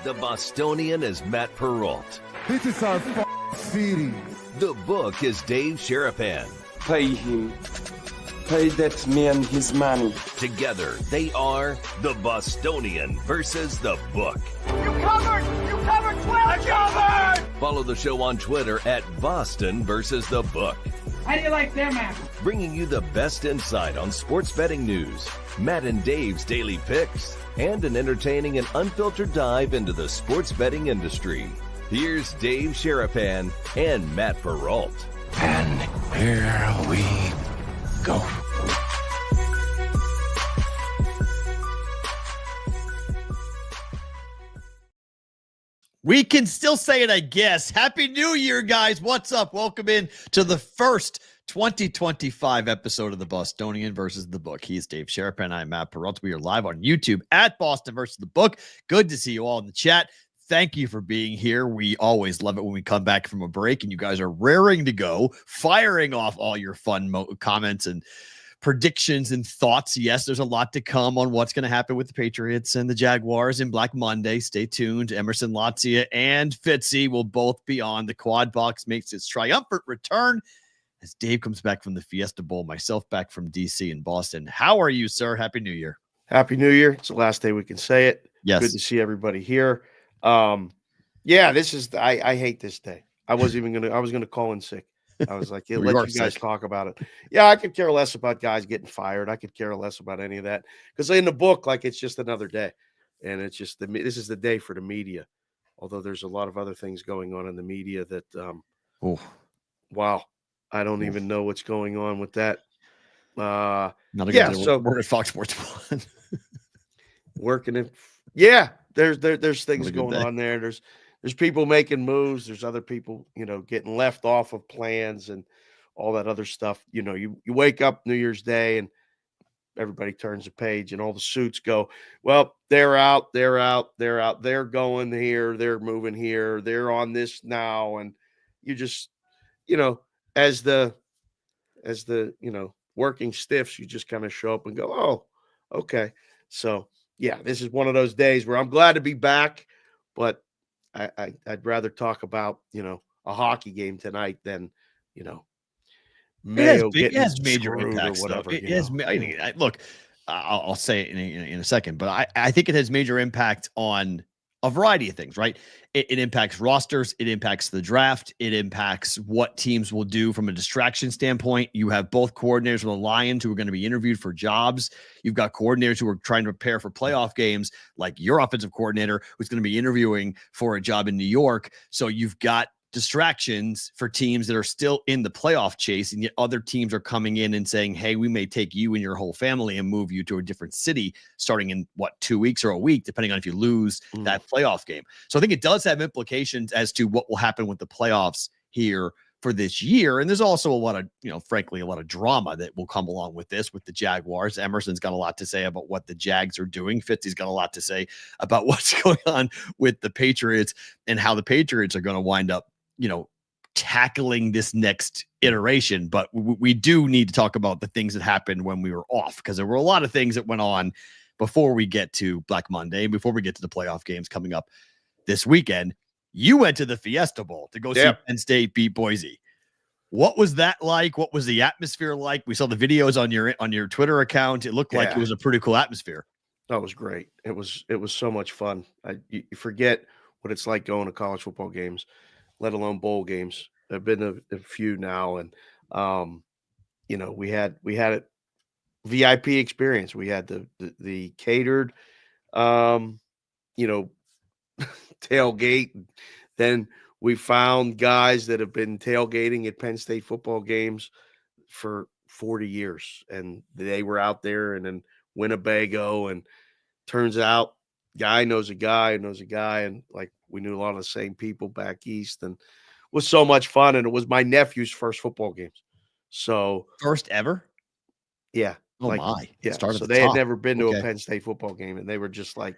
The Bostonian is Matt Perrault. This is our city. The book is Dave Sharapan. Pay him. Pay that man his money. Together, they are The Bostonian versus The Book. You covered 12! I covered! Follow the show on Twitter at Boston versus The Book. How do you like them apples? Bringing you the best insight on sports betting news, Matt and Dave's daily picks, and an entertaining and unfiltered dive into the sports betting industry. Here's Dave Sharapan and Matt Perrault. And here we go. We can still say it, I guess. Happy New Year, guys. What's up? Welcome in to the first 2025 episode of the Bostonian versus the Book. He is Dave Sharapan. I'm Matt Perrault. We are live on YouTube at Boston versus the Book. Good to see you all in the chat. Thank you for being here. We always love it when we come back from a break and you guys are raring to go, firing off all your fun comments and predictions and thoughts. Yes, there's a lot to come on what's going to happen with the Patriots and the Jaguars in Black Monday. Stay tuned. Emerson Latzia and Fitzy will both be on. The Quad Box makes its triumphant return as Dave comes back from the Fiesta Bowl, myself back from DC and Boston. How are you, sir? Happy New Year. Happy New Year. It's the last day we can say it. Yes. Good to see everybody here. Yeah, this is, I hate this day. I was going to call in sick. I was like, yeah, let you guys talk about it. Yeah, I could care less about guys getting fired. I could care less about any of that because in the book, like, it's just another day, and it's just this is the day for the media. Although there's a lot of other things going on in the media that, wow, I don't even know what's going on with that. So we're at Fox Sports One. Working it, yeah. There's things going on there. There's people making moves. There's other people, getting left off of plans and all that other stuff. You wake up New Year's Day and everybody turns the page and all the suits go, well, they're out. They're going here. They're moving here. They're on this now. And you just, as the working stiffs, you just kind of show up and go, oh, okay. So, yeah, this is one of those days where I'm glad to be back, but I'd rather talk about, a hockey game tonight than, Mayo it has major screwed impacts, or whatever. It has, look, I'll say it in a second, but I think it has major impact on a variety of things, right? It impacts rosters. It impacts the draft. It impacts what teams will do from a distraction standpoint. You have both coordinators from the Lions who are going to be interviewed for jobs. You've got coordinators who are trying to prepare for playoff games, like your offensive coordinator who's going to be interviewing for a job in New York. So you've got distractions for teams that are still in the playoff chase, and yet other teams are coming in and saying, hey, we may take you and your whole family and move you to a different city starting in 2 weeks or a week, depending on if you lose that playoff game. So I think it does have implications as to what will happen with the playoffs here for this year. And there's also a lot of, frankly, a lot of drama that will come along with this, with the Jaguars. Emerson's got a lot to say about what the Jags are doing. Fitzy's got a lot to say about what's going on with the Patriots and how the Patriots are going to wind up tackling this next iteration. But we do need to talk about the things that happened when we were off, because there were a lot of things that went on before we get to Black Monday, before we get to the playoff games coming up this weekend. You went to the Fiesta Bowl to go see Penn State beat Boise. What was that like? What was the atmosphere like? We saw the videos on your Twitter account. It looked like it was a pretty cool atmosphere. That was great. It was so much fun. You forget what it's like going to college football games, let alone bowl games. I've been a few now, and we had a VIP experience. We had the catered, tailgate. Then we found guys that have been tailgating at Penn State football games for 40 years, and they were out there and in Winnebago, and turns out guy knows a guy, and like we knew a lot of the same people back east, and it was so much fun. And it was my nephew's first football games. So first ever? Yeah. Oh my. Yeah. So they had never been to a Penn State football game, and they were just like,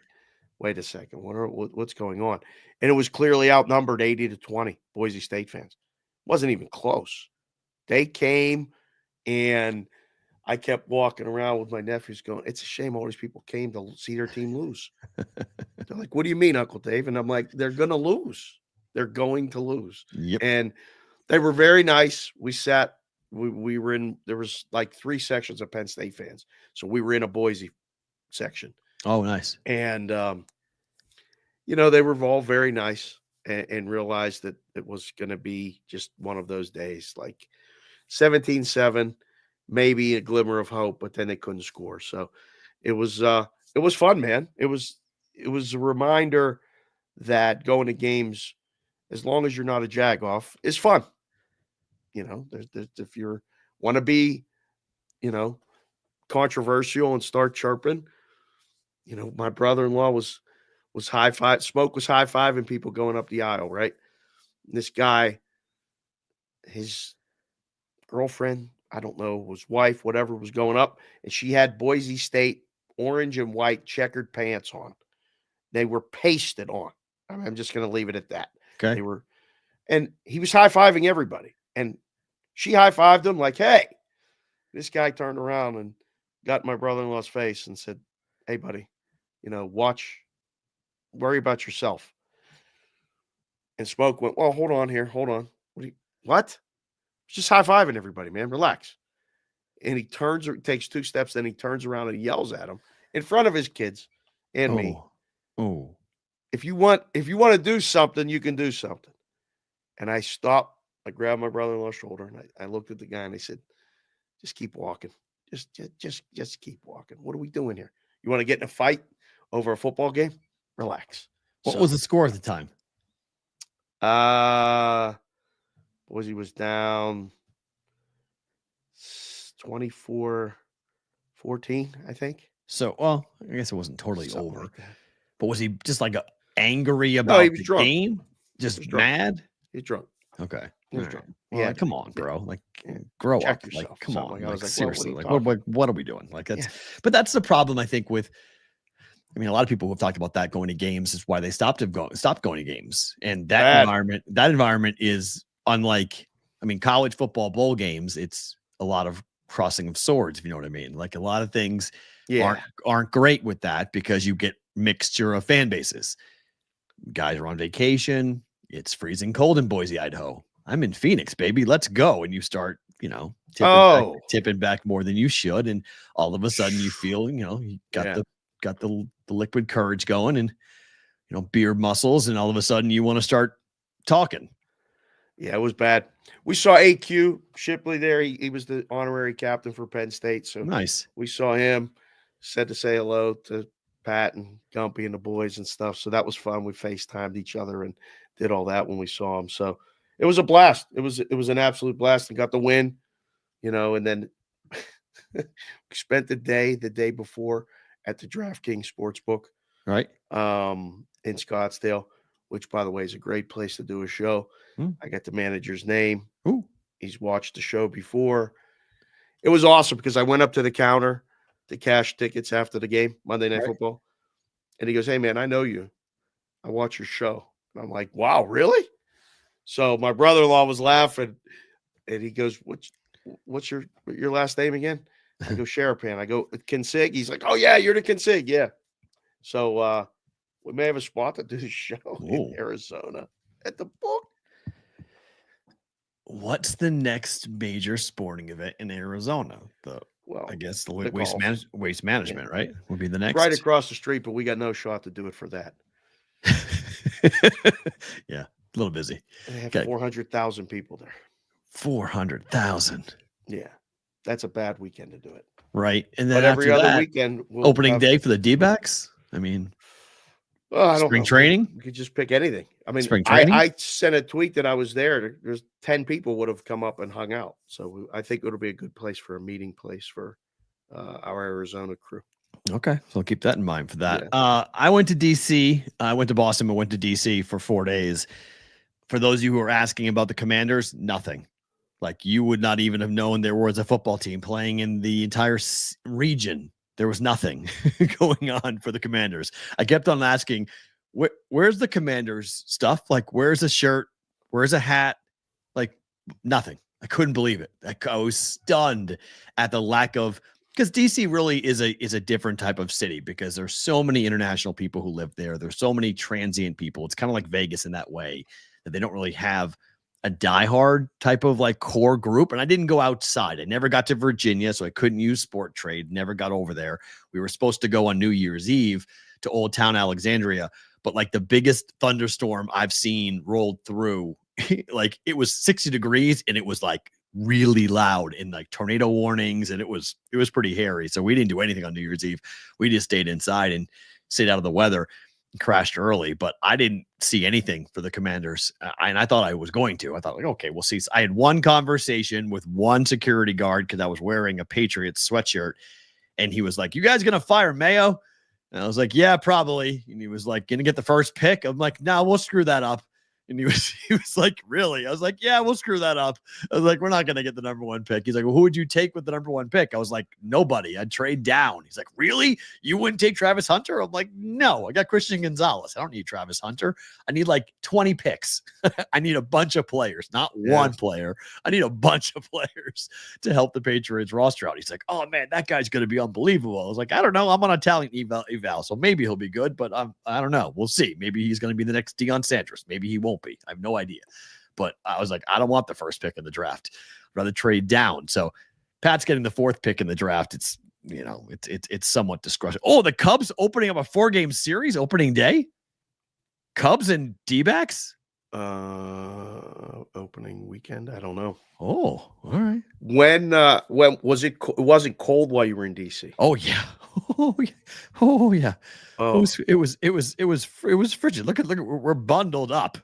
wait a second, what's going on? And it was clearly outnumbered 80-20 Boise State fans. Wasn't even close. They came, and I kept walking around with my nephews going, it's a shame all these people came to see their team lose. They're like, what do you mean, Uncle Dave? And I'm like, they're going to lose. They're going to lose. Yep. And they were very nice. We sat, we were in, there was like 3 sections of Penn State fans. So we were in a Boise section. Oh, nice. And, you know, they were all very nice and realized that it was going to be just one of those days, like 17-7, maybe a glimmer of hope, but then they couldn't score. So it was fun, man. It was a reminder that going to games, as long as you're not a jagoff, is fun. You know, there's if you want to be, you know, controversial and start chirping, you know, my brother-in-law was high-five, Smoke was high-fiving people going up the aisle, right? And this guy, his girlfriend, I don't know, was wife, whatever, was going up, and she had Boise State orange and white checkered pants on. They were pasted on. I'm just going to leave it at that. Okay. They were, and he was high-fiving everybody, and she high-fived him like, hey. This guy turned around and got my brother-in-law's face and said, hey, buddy, you know, worry about yourself. And Smoke went, well, hold on here. Hold on. What? Just high-fiving everybody, man. Relax. And he takes 2 steps, then he turns around and he yells at him in front of his kids and me. Oh. If you want to do something, you can do something. And I stopped. I grabbed my brother-in-law's shoulder and I looked at the guy and I said, just keep walking. Just keep walking. What are we doing here? You want to get in a fight over a football game? Relax. What was the score at the time? Boise was down 24-14, I think. So, well, I guess it wasn't totally Something over. like that. But was he just like angry about he was the drunk. game? Just mad? He's drunk. Okay. He was All drunk. right. Well, Yeah. come on, bro. Like, grow Check up. yourself. Like, come Something on. like I Like, was like, well, seriously. what are you Like, what are we doing? Like, but that's the problem, I think, with. I mean, a lot of people have talked about that going to games is why they stopped going to games. And that environment is unlike, I mean, college football bowl games. It's a lot of crossing of swords, if you know what I mean. Like a lot of things aren't great with that because you get mixture of fan bases. Guys are on vacation. It's freezing cold in Boise, Idaho. I'm in Phoenix, baby. Let's go. And you start, you know, tipping back more than you should. And all of a sudden you feel, you know, you got the liquid courage going and, you know, beer muscles. And all of a sudden you want to start talking. Yeah, it was bad. We saw AQ Shipley there. He was the honorary captain for Penn State. So nice. We saw him, said to say hello to Pat and Gumpy and the boys and stuff. So that was fun. We FaceTimed each other and did all that when we saw him. So it was a blast. It was an absolute blast and got the win, you know, and then we spent the day before at the DraftKings Sportsbook. Right. In Scottsdale, which by the way is a great place to do a show. I got the manager's name. Ooh. He's watched the show before. It was awesome because I went up to the counter to cash tickets after the game, Monday Night Football. And he goes, hey man, I know you. I watch your show. And I'm like, wow, really? So my brother-in-law was laughing and he goes, what's your last name again? I go, Sherapan. I go, Consig. He's like, oh yeah, you're the Consig. Yeah. So we may have a spot to do the show in Arizona at the book. What's the next major sporting event in Arizona? I guess the waste management, right? Would be the next. Right across the street, but we got no shot to do it for that. Yeah, a little busy. They have 400,000 people there. 400,000. Yeah, that's a bad weekend to do it. Right, and then every other weekend, opening day for the D-backs. I mean, spring training. You could just pick anything. I mean, spring training. I sent a tweet that I was there. There's 10 people would have come up and hung out. So I think it'll be a good place for a meeting place for our Arizona crew. Okay, so I'll keep that in mind for that. Yeah. I went to DC. I went to Boston. I went to DC for 4 days. For those of you who are asking about the Commanders, nothing. Like you would not even have known there was a football team playing in the entire region. There was nothing going on for the Commanders. I kept on asking, where's the Commanders stuff? Like, where's a shirt? Where's a hat? Like, nothing. I couldn't believe it. I was stunned at the lack of because DC really is a different type of city because there's so many international people who live there. There's so many transient people. It's kind of like Vegas in that way that they don't really have a diehard type of like core group. And I didn't go outside. I never got to Virginia, so I couldn't use Sport Trade. Never got over there. We were supposed to go on New Year's Eve to Old Town Alexandria, but like the biggest thunderstorm I've seen rolled through, like it was 60 degrees and it was like really loud and like tornado warnings, and it was pretty hairy. So we didn't do anything on New Year's Eve. We just stayed inside and stayed out of the weather. Crashed early, but I didn't see anything for the Commanders. And I thought I was going to. I thought, like, okay, we'll see. I had one conversation with one security guard because I was wearing a Patriots sweatshirt. And he was like, "You guys going to fire Mayo?" And I was like, "Yeah, probably." And he was like, "Going to get the first pick?" I'm like, "No, we'll screw that up." And he was like, "Really?" I was like, "Yeah, we'll screw that up." I was like, "We're not going to get the number one pick." He's like, "Well, who would you take with the number one pick?" I was like, "Nobody. I'd trade down." He's like, "Really? You wouldn't take Travis Hunter?" I'm like, "No, I got Christian Gonzalez. I don't need Travis Hunter. I need like 20 picks. I need a bunch of players, not one player. I need a bunch of players to help the Patriots roster out." He's like, "Oh man, that guy's going to be unbelievable." I was like, "I don't know. I'm on a talent eval, so maybe he'll be good, but I don't know. We'll see. Maybe he's going to be the next Deion Sanders. Maybe he won't be. I have no idea." But I was like, I don't want the first pick in the draft. I'd rather trade down. So Pat's getting the fourth pick in the draft. It's, you know, it's somewhat discretion. Oh, the Cubs opening up a 4-game series opening day. Cubs and D-backs. Opening weekend. I don't know. Oh, all right. When was it? It wasn't cold while you were in DC. Oh yeah. Oh yeah. Oh yeah. Oh, It was frigid. Look, we're bundled up.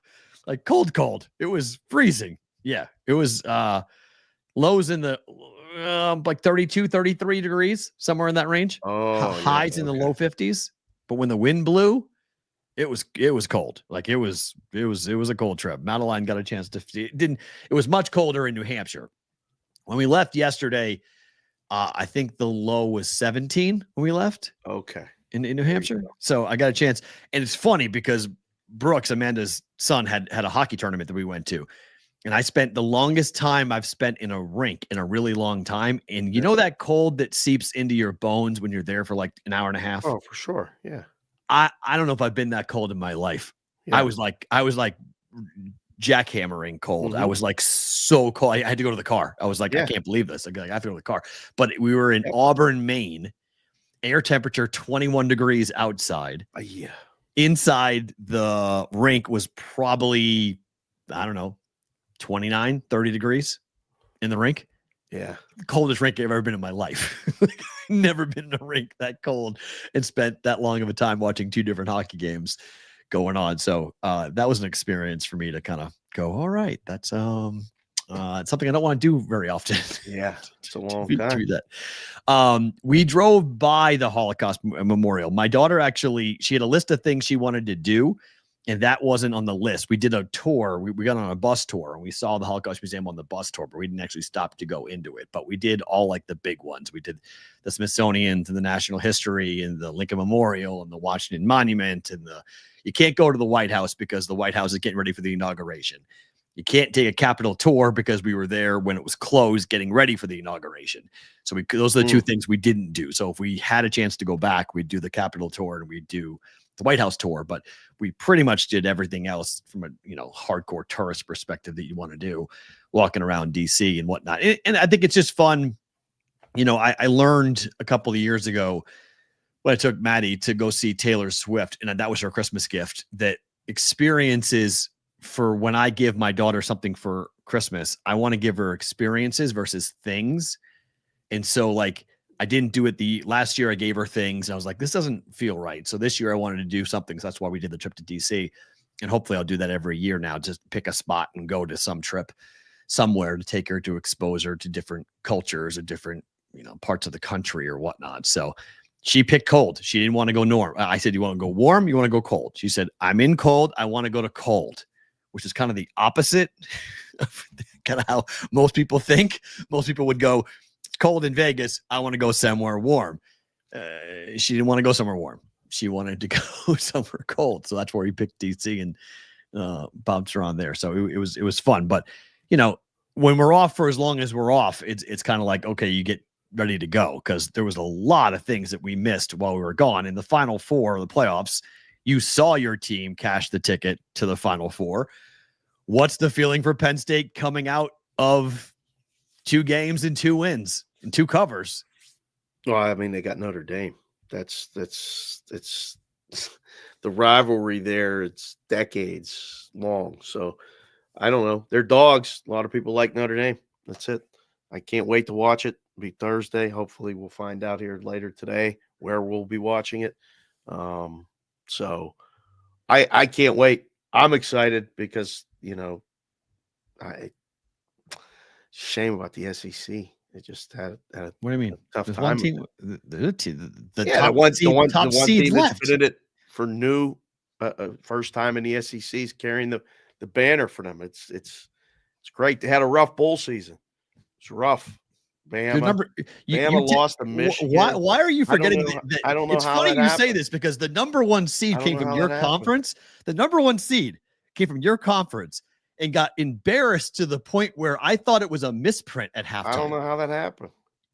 Like cold. It was freezing. Yeah. It was lows in the like 32, 33 degrees, somewhere in that range. Highs in the low 50s. But when the wind blew, it was cold. Like it was a cold trip. Madeline got a chance to it was much colder in New Hampshire. When we left yesterday, I think the low was 17 when we left. Okay. In New Hampshire. So I got a chance. And it's funny because Brooks, Amanda's son, had a hockey tournament that we went to. And I spent the longest time I've spent in a rink in a really long time. And you know that cold that seeps into your bones when you're there for like an hour and a half? Oh, for sure. Yeah. I don't know if I've been that cold in my life. Yeah. I was like jackhammering cold. Mm-hmm. I was like so cold. I had to go to the car. I was like, I can't believe this. I have to go to the car. But we were in Auburn, Maine. Air temperature 21 degrees outside. Yeah. Inside the rink was probably, I don't know, 29, 30 degrees in the rink. Yeah. The coldest rink I've ever been in my life. Never been in a rink that cold and spent that long of a time watching 2 different hockey games going on. So that was an experience for me to kind of go, all right, that's something I don't want to do very often. Yeah. It's a long time. To do that. We drove by the Holocaust Memorial. My daughter actually, she had a list of things she wanted to do, and that wasn't on the list. We did a tour. We got on a bus tour, and we saw the Holocaust Museum on the bus tour, but we didn't actually stop to go into it. But we did all like the big ones. We did the Smithsonian and the National History and the Lincoln Memorial and the Washington Monument. And you can't go to the White House because the White House is getting ready for the inauguration. You can't take a Capitol tour because we were there when it was closed getting ready for the inauguration. So those are the 2 things we didn't do. So if we had a chance to go back, we'd do the Capitol tour and we'd do the White House tour, but we pretty much did everything else from a, hardcore tourist perspective that you want to do, walking around DC and whatnot. And I think it's just fun. I learned a couple of years ago when I took Maddie to go see Taylor Swift, and that was her Christmas gift, that experiences for when I give my daughter something for Christmas, I want to give her experiences versus things. And so like, I didn't do it the last year. I gave her things and I was like, this doesn't feel right. So this year I wanted to do something. So that's why we did the trip to DC, and hopefully I'll do that every year now. Just pick a spot and go to some trip somewhere to take her to expose her to different cultures or different, parts of the country or whatnot. So she picked cold. She didn't want to go norm. I said, you want to go warm? You want to go cold? She said, I'm in cold. I want to go to cold, which is kind of the opposite of kind of how most people think. Most people would go, it's cold in Vegas. I want to go somewhere warm. She didn't want to go somewhere warm. She wanted to go somewhere cold. So that's where we picked DC and bounced her on there. So it was fun. But, when we're off for as long as we're off, it's kind of like, okay, you get ready to go because there was a lot of things that we missed while we were gone. In the Final Four of the playoffs, you saw your team cash the ticket to the Final Four. What's the feeling for Penn State coming out of 2 games and 2 wins and 2 covers? Well, I mean, they got Notre Dame. It's the rivalry there. It's decades long. So I don't know. They're dogs. A lot of people like Notre Dame. That's it. I can't wait to watch it. It'll be Thursday. Hopefully we'll find out here later today where we'll be watching it. So I can't wait. I'm excited because, shame about the SEC. It just had what do you mean? tough There's time. one team, the top seed team left. that's been in it for new first time in the SEC is carrying the banner for them. It's great. They had a rough bowl season. It's rough. Bama lost to Michigan. Why are you forgetting I don't know it's how funny that you happened. say this because the number 1 seed came from your conference. The number 1 seed came from your conference and got embarrassed to the point where I thought it was a misprint at halftime. I don't know how that happened.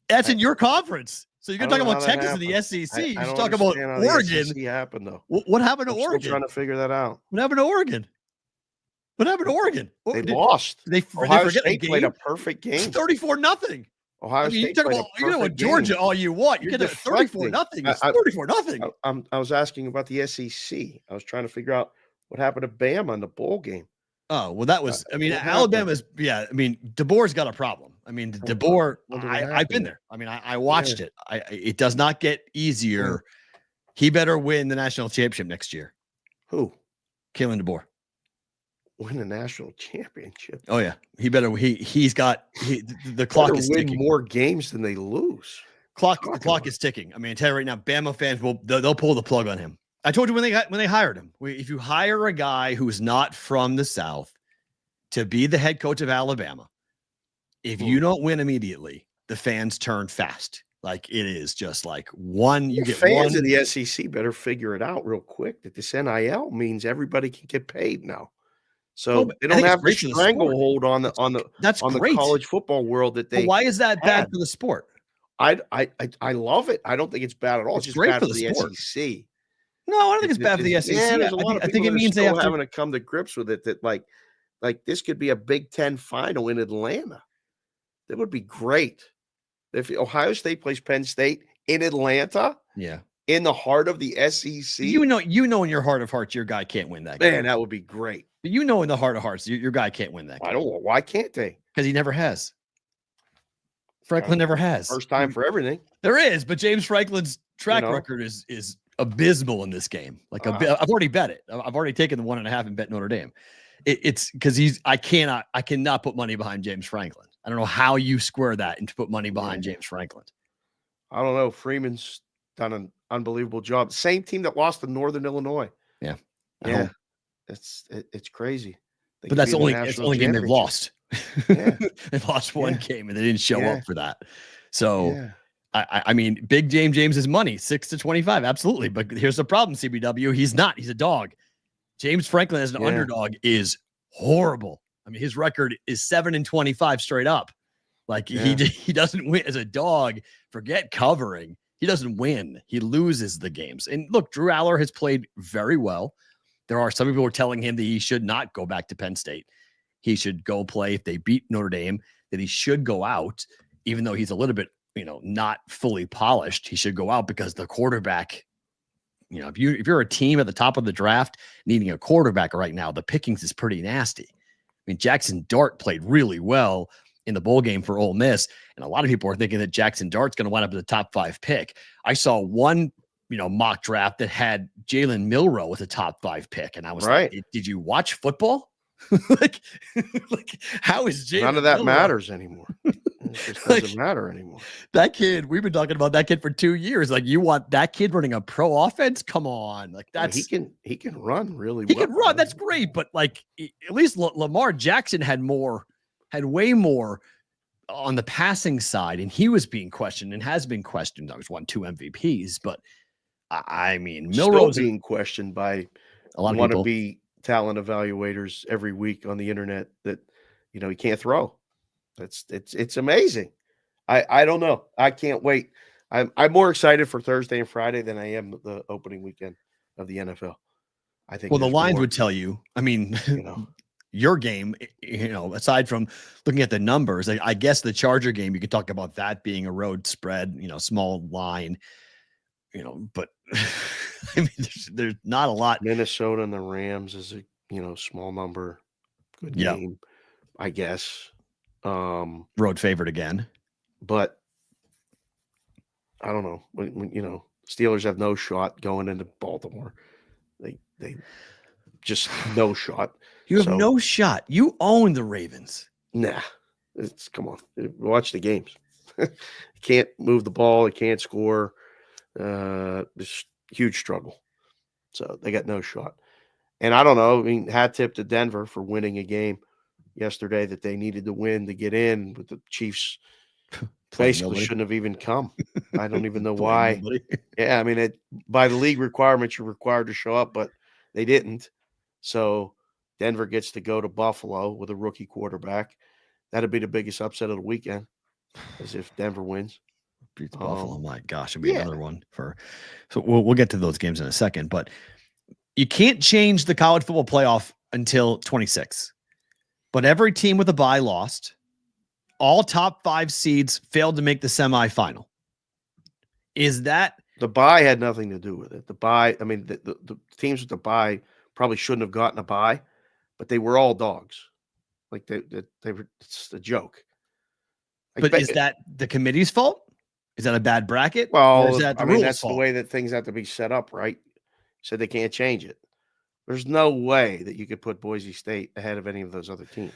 That's in your conference. So you're going to talk about Texas and the SEC. You should talk about Oregon. Happened, though. What happened to I'm Oregon? still trying to figure that out. What happened to Oregon? What happened to Oregon? They lost. Ohio State played a perfect game. 34-0. Ohio State. You talk about Georgia all you want. You get 34-0. It's 34-0. I was asking about the SEC. I was trying to figure out what happened to Bama in the bowl game. Oh, well, that was, Alabama's, DeBoer's got a problem. DeBoer, I've been there. I watched it. It does not get easier. He better win the national championship next year. Who? Kalen DeBoer. Win the national championship. Oh, yeah. He better, the clock is ticking. Win more games than they lose. The clock is ticking. I tell you right now, Bama fans they'll pull the plug on him. I told you when they hired him, if you hire a guy who's not from the South to be the head coach of Alabama, if you don't win immediately, the fans turn fast. Like it is just like you get fans in the SEC better figure it out real quick that this NIL means everybody can get paid now. So they don't have the stranglehold on the college football world that they. But why is that bad for the sport? I love it. I don't think it's bad at all. It's just great bad for the sport. SEC. No, I don't think it's bad for the SEC. Yeah, there's a lot of people I think it means they have having to come to grips with it. That like this could be a Big Ten final in Atlanta. That would be great. If Ohio State plays Penn State in Atlanta, in the heart of the SEC, you know, in your heart of hearts, your guy can't win that game. Man, that would be great. But in the heart of hearts, your guy can't win that game. I don't know. Why can't they? Because he never has. Franklin never has. First time for everything. There is, but James Franklin's track record is abysmal in this game. Like I've already bet it. I've already taken the 1.5 and bet Notre Dame. It's because I cannot put money behind James Franklin. I don't know how you square that and to put money behind James Franklin. I don't know. Freeman's done an unbelievable job. Same team that lost to Northern Illinois. Yeah. Yeah. It's crazy. But that's the only game they've lost. Yeah. They've lost one game and they didn't show up for that. So I mean, big James is money, 6-25. Absolutely. But here's the problem, CBW. He's not. He's a dog. James Franklin as an underdog is horrible. I mean, his record is 7-25 straight up. Like he doesn't win as a dog. Forget covering. He doesn't win. He loses the games. And look, Drew Aller has played very well. There are some people who are telling him that he should not go back to Penn State. He should go play if they beat Notre Dame, that he should go out, even though he's a little bit, not fully polished. He should go out because the quarterback, if you're a team at the top of the draft needing a quarterback right now, the pickings is pretty nasty. I mean, Jackson Dart played really well in the bowl game for Ole Miss, and a lot of people are thinking that Jackson Dart's going to wind up as a top 5 pick. I saw one, mock draft that had Jalen Milroe with a top 5 pick, and I was like, "Did you watch football? like, how is Jalen? None of that matters anymore. It just doesn't matter anymore. That kid, we've been talking about that kid for 2 years. Like, you want that kid running a pro offense? Come on, like that's he can run really. He can run. That's great, but like at least Lamar Jackson had way more on the passing side, and he was being questioned and has been questioned. I was won 2 MVPs, but I mean, Milroe's being questioned by a lot of people. Wannabe talent evaluators every week on the internet that he can't throw. It's amazing. I don't know. I can't wait. I'm more excited for Thursday and Friday than I am the opening weekend of the NFL. I think. Well, the there's lines more, would tell you. I mean, you know, your game, aside from looking at the numbers, I guess the Charger game, you could talk about that being a road spread, small line, but I mean, there's not a lot. Minnesota and the Rams is a small number, good game, I guess. Road favorite again, but I don't know. When Steelers have no shot going into Baltimore. They just no shot. You have no shot. You own the Ravens. Nah, come on. Watch the games. Can't move the ball. It can't score. It's huge struggle. So they got no shot. And I don't know. I mean, hat tip to Denver for winning a game yesterday that they needed to win to get in. But the Chiefs basically shouldn't have even come. I don't even know why. Yeah, I mean, by the league requirements, you're required to show up, but they didn't. So Denver gets to go to Buffalo with a rookie quarterback. That'd be the biggest upset of the weekend, as if Denver wins. Beats Buffalo. My gosh, it'd be another one for. So we'll get to those games in a second, but you can't change the college football playoff until 26. But every team with a bye lost. All top 5 seeds failed to make the semifinal. Is that the bye had nothing to do with it? The bye, I mean, the teams with the bye probably shouldn't have gotten a bye, but they were all dogs. Like they were. It's a joke. But is that the committee's fault? Is that a bad bracket? Well, or is that the that's fault? the way that things have to be set up, right? So they can't change it. There's no way that you could put Boise State ahead of any of those other teams.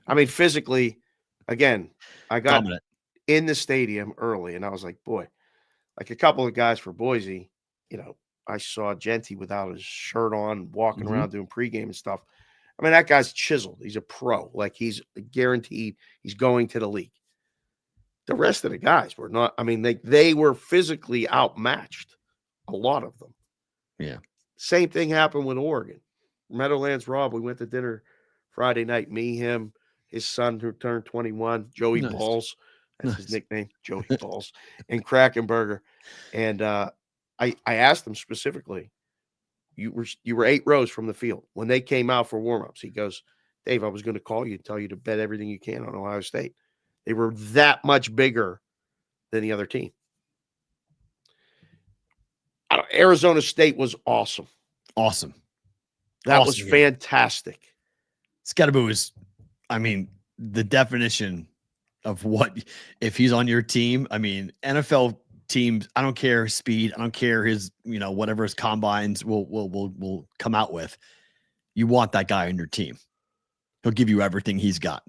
I mean, physically, again, I got Dominant. in the stadium early, and I was like, boy, like a couple of guys for Boise, I saw Genty without his shirt on, walking around doing pregame and stuff. I mean, that guy's chiseled. He's a pro. Like, he's guaranteed he's going to the league. The rest of the guys were not. I mean, they were physically outmatched, a lot of them. Yeah. Same thing happened with Oregon. Meadowlands Rob, we went to dinner Friday night. Me, him, his son who turned 21, Joey Balls. That's his nickname, Joey Balls, and Krakenberger. And I asked him specifically, you were 8 rows from the field. When they came out for warm-ups, he goes, Dave, I was going to call you and tell you to bet everything you can on Ohio State. They were that much bigger than the other team. Arizona State was awesome. Awesome. That was fantastic. Scatterboo is, I mean, the definition of what, if he's on your team, I mean, NFL teams, I don't care his speed, I don't care his, whatever his combines will come out with. You want that guy on your team. He'll give you everything he's got.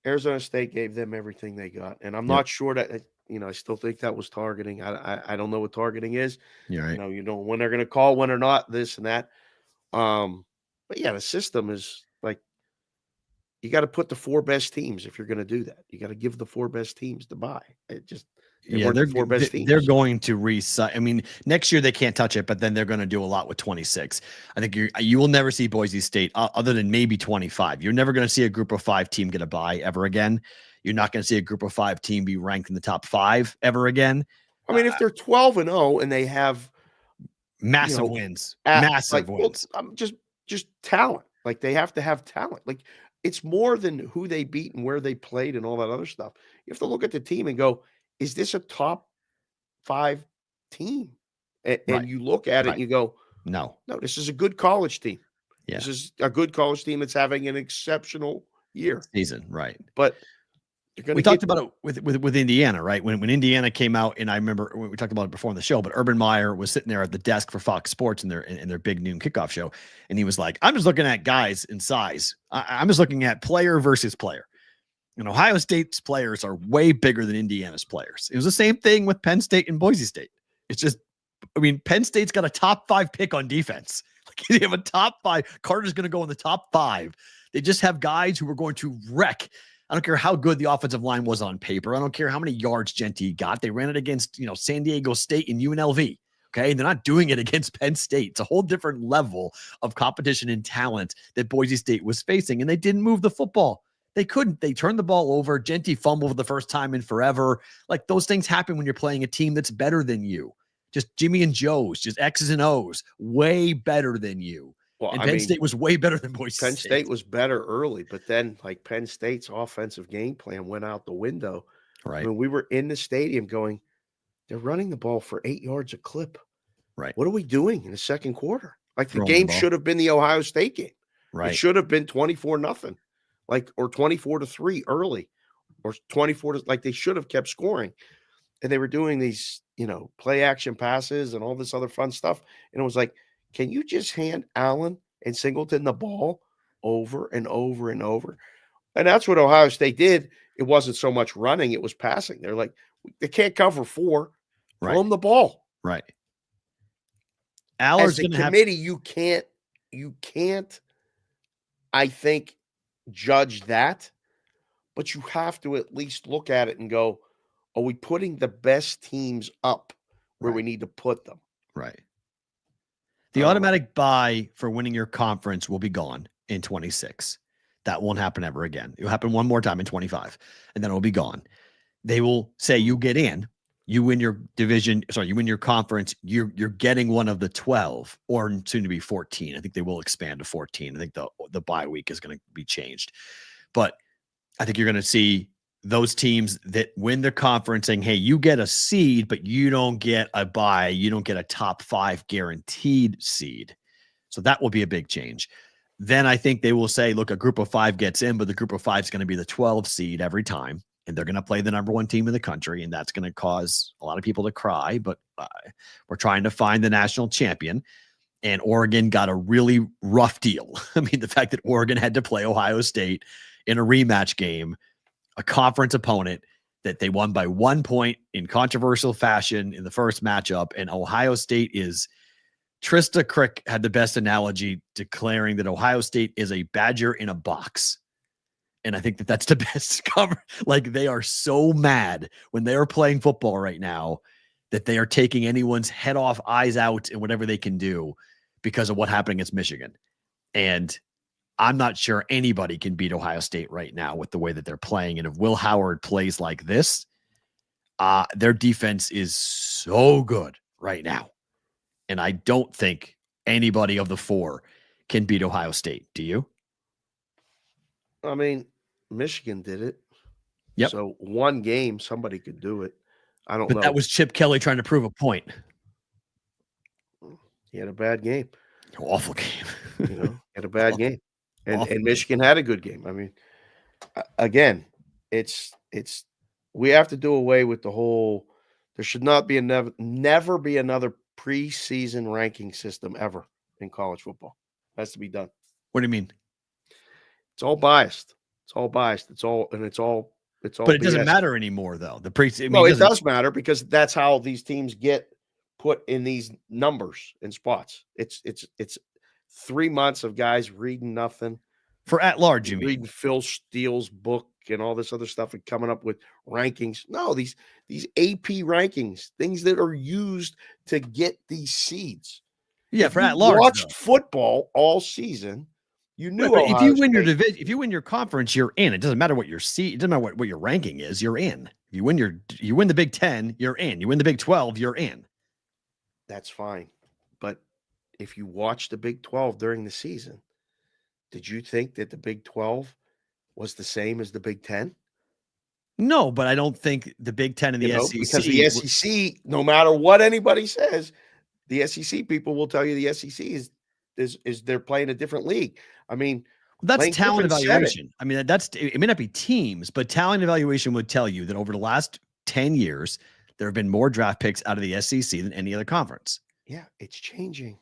Arizona State gave them everything they got. And I'm not sure that, I still think that was targeting. I don't know what targeting is. You're right. You know when they're going to call, when or not, this and that. But yeah, the system is like, you got to put the 4 best teams if you're going to do that. You got to give the 4 best teams the bye. They're the 4 best teams. They're going to reset. I mean, next year they can't touch it, but then they're going to do a lot with 26. I think you will never see Boise State other than maybe 25. You're never going to see a group of 5 team get a bye ever again. You're not going to see a group of 5 team be ranked in the top 5 ever again. I mean, if they're 12-0 and they have massive wins, wins, just talent. Like, they have to have talent. Like, it's more than who they beat and where they played and all that other stuff. You have to look at the team and go, is this a top 5 team? And you look at it and you go, no, this is a good college team. Yeah. This is a good college team that's having an exceptional year. Season, right. But we talked about it with Indiana, right? When Indiana came out, and I remember we talked about it before on the show, but Urban Meyer was sitting there at the desk for Fox Sports in their big noon kickoff show. And he was like, I'm just looking at guys in size. I'm just looking at player versus player. And Ohio State's players are way bigger than Indiana's players. It was the same thing with Penn State and Boise State. It's just, I mean, Penn State's got a top 5 pick on defense. Like, they have a top 5. Carter's going to go in the top 5. They just have guys who are going to wreck. I don't care how good the offensive line was on paper. I don't care how many yards Genty got. They ran it against, San Diego State and UNLV. Okay. They're not doing it against Penn State. It's a whole different level of competition and talent that Boise State was facing, and they didn't move the football. They couldn't. They turned the ball over. Genty fumbled for the first time in forever. Like, those things happen when you're playing a team that's better than you. Just Jimmy and Joe's, just X's and O's, way better than you. Well, And Penn State was way better than Boise Penn State. State was better early, but then like Penn State's offensive game plan went out the window. Right. I mean, we were in the stadium going, they're running the ball for 8 yards a clip. Right. What are we doing in the second quarter? Like, the Throwing the game ball. should have been the Ohio State game. Right. It should have been 24-0, like, or 24-3 early, or 24 to, like, they should have kept scoring. And they were doing these, play action passes and all this other fun stuff. And it was like, can you just hand Allen and Singleton the ball over and over and over? And that's what Ohio State did. It wasn't so much running, it was passing. They're like, they can't cover 4. Right. Throw them the ball. Right. As Aller's a going to have committee, you can't, I think, judge that, but you have to at least look at it and go, are we putting the best teams up where we need to put them? right. The automatic bye for winning your conference will be gone in 26. That won't happen ever again. It'll happen one more time in 25, and then it'll be gone. They will say you get in, you win your division. Sorry, you win your conference. You're getting one of the 12, or soon to be 14. I think they will expand to 14. I think the bye week is going to be changed, but I think you're going to see those teams that win the conference saying, hey, you get a seed, but you don't get a bye. You don't get a top 5 guaranteed seed. So that will be a big change. Then I think they will say, look, a group of 5 gets in, but the group of 5 is going to be the 12 seed every time. And they're going to play the number 1 team in the country. And that's going to cause a lot of people to cry, but we're trying to find the national champion. And Oregon got a really rough deal. I mean, the fact that Oregon had to play Ohio State in a rematch game, a conference opponent that they won by 1 point in controversial fashion in the first matchup. And Ohio State is, Trista Crick had the best analogy, declaring that Ohio State is a badger in a box. And I think that that's the best cover. Like, they are so mad when they are playing football right now that they are taking anyone's head off, eyes out, and whatever they can do because of what happened against Michigan. And I'm not sure anybody can beat Ohio State right now with the way that they're playing. And if Will Howard plays like this, their defense is so good right now. And I don't think anybody of the 4 can beat Ohio State. Do you? I mean, Michigan did it. Yep. So one game, somebody could do it. I don't But know. that was Chip Kelly trying to prove a point. He had a bad game. Awful game. Had a bad game. And Awful. Michigan had a good game. I mean, again, it's we have to do away with the whole, there should not be never be another preseason ranking system ever in college football. It has to be done. What do you mean? It's all biased. It's all biased. It's all But it doesn't BS. matter anymore, though. The pre. I mean, No, it does matter because that's how these teams get put in these numbers and spots. It's 3 months of guys reading nothing. For at large, you mean? Reading Phil Steele's book and all this other stuff and coming up with rankings. No, these AP rankings, things that are used to get these seeds. Yeah, If for you at large. watched though. football all season. You knew Right, but if you win your State- division, if you win your conference, you're in. It doesn't matter what your seed. It doesn't matter what your ranking is. You're in. You win the Big 10. You're in. You win the Big 12. You're in. That's fine. But if you watch the Big 12 during the season, did you think that the Big 12 was the same as the Big 10? No, but I don't think the Big 10 and the SEC. Because the SEC, no matter what anybody says, the SEC people will tell you the SEC is they're playing a different league. I mean, That's Lane talent Kiffin said it. evaluation. I mean, it may not be teams, but talent evaluation would tell you that over the last 10 years, there have been more draft picks out of the SEC than any other conference. yeah, it's changing.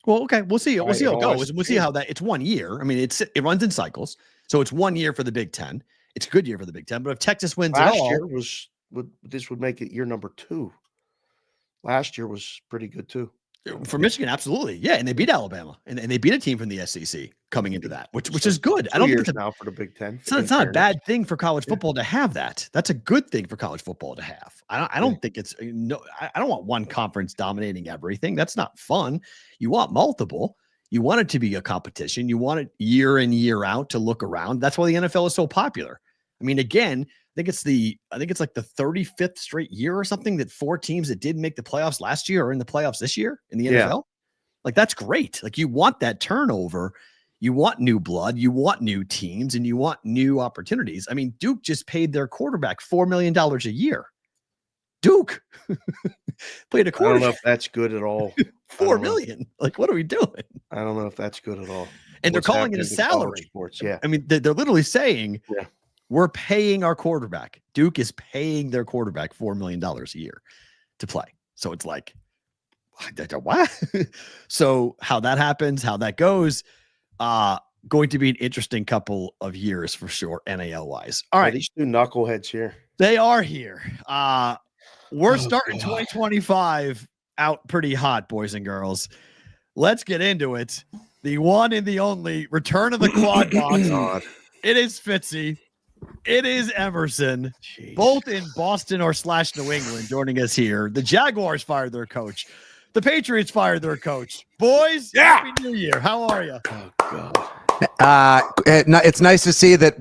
Well, okay, we'll see. We'll Right, see how it it goes. always We'll see how that. It's 1 year. I mean, it runs in cycles, so it's 1 year for the Big 10. It's a good year for the Big 10. But if Texas wins Last it all, year this would make it year number 2. Last year was pretty good too. for Michigan, absolutely, yeah, and they beat Alabama, and they beat a team from the SEC coming into that, which is good. I don't think years now for the Big 10. it's not a bad thing for college football to have that. That's a good thing for college football to have. I don't think it's I don't want one conference dominating everything. That's not fun. You want multiple. You want it to be a competition. You want it year in, year out to look around. That's why the NFL is so popular. I mean, again, I think it's like the 35th straight year or something that 4 teams that did make the playoffs last year are in the playoffs this year in the NFL. Like, that's great. Like, you want that turnover. You want new blood. You want new teams, and you want new opportunities. I mean, Duke just paid their quarterback $4 million a year. Duke played a quarterback. I don't know if that's good at all. $4 million. Like, what are we doing? I don't know if that's good at all. And they're calling it a salary. Sports. Yeah. I mean, they're literally saying, we're paying our quarterback. Duke is paying their quarterback $4 million a year to play. So it's like, what? So how that happens, how that goes, going to be an interesting couple of years for sure, NAL wise. All right. These 2 knuckleheads here. They are here. We're starting 2025 out pretty hot, boys and girls. Let's get into it. The one and the only return of the quad box. It is Fitzy. It is Emerson. Jeez. Both in Boston or / New England joining us here. The Jaguars fired their coach. The Patriots fired their coach. Boys, Happy New Year. How are you? Oh, God. It's nice to see that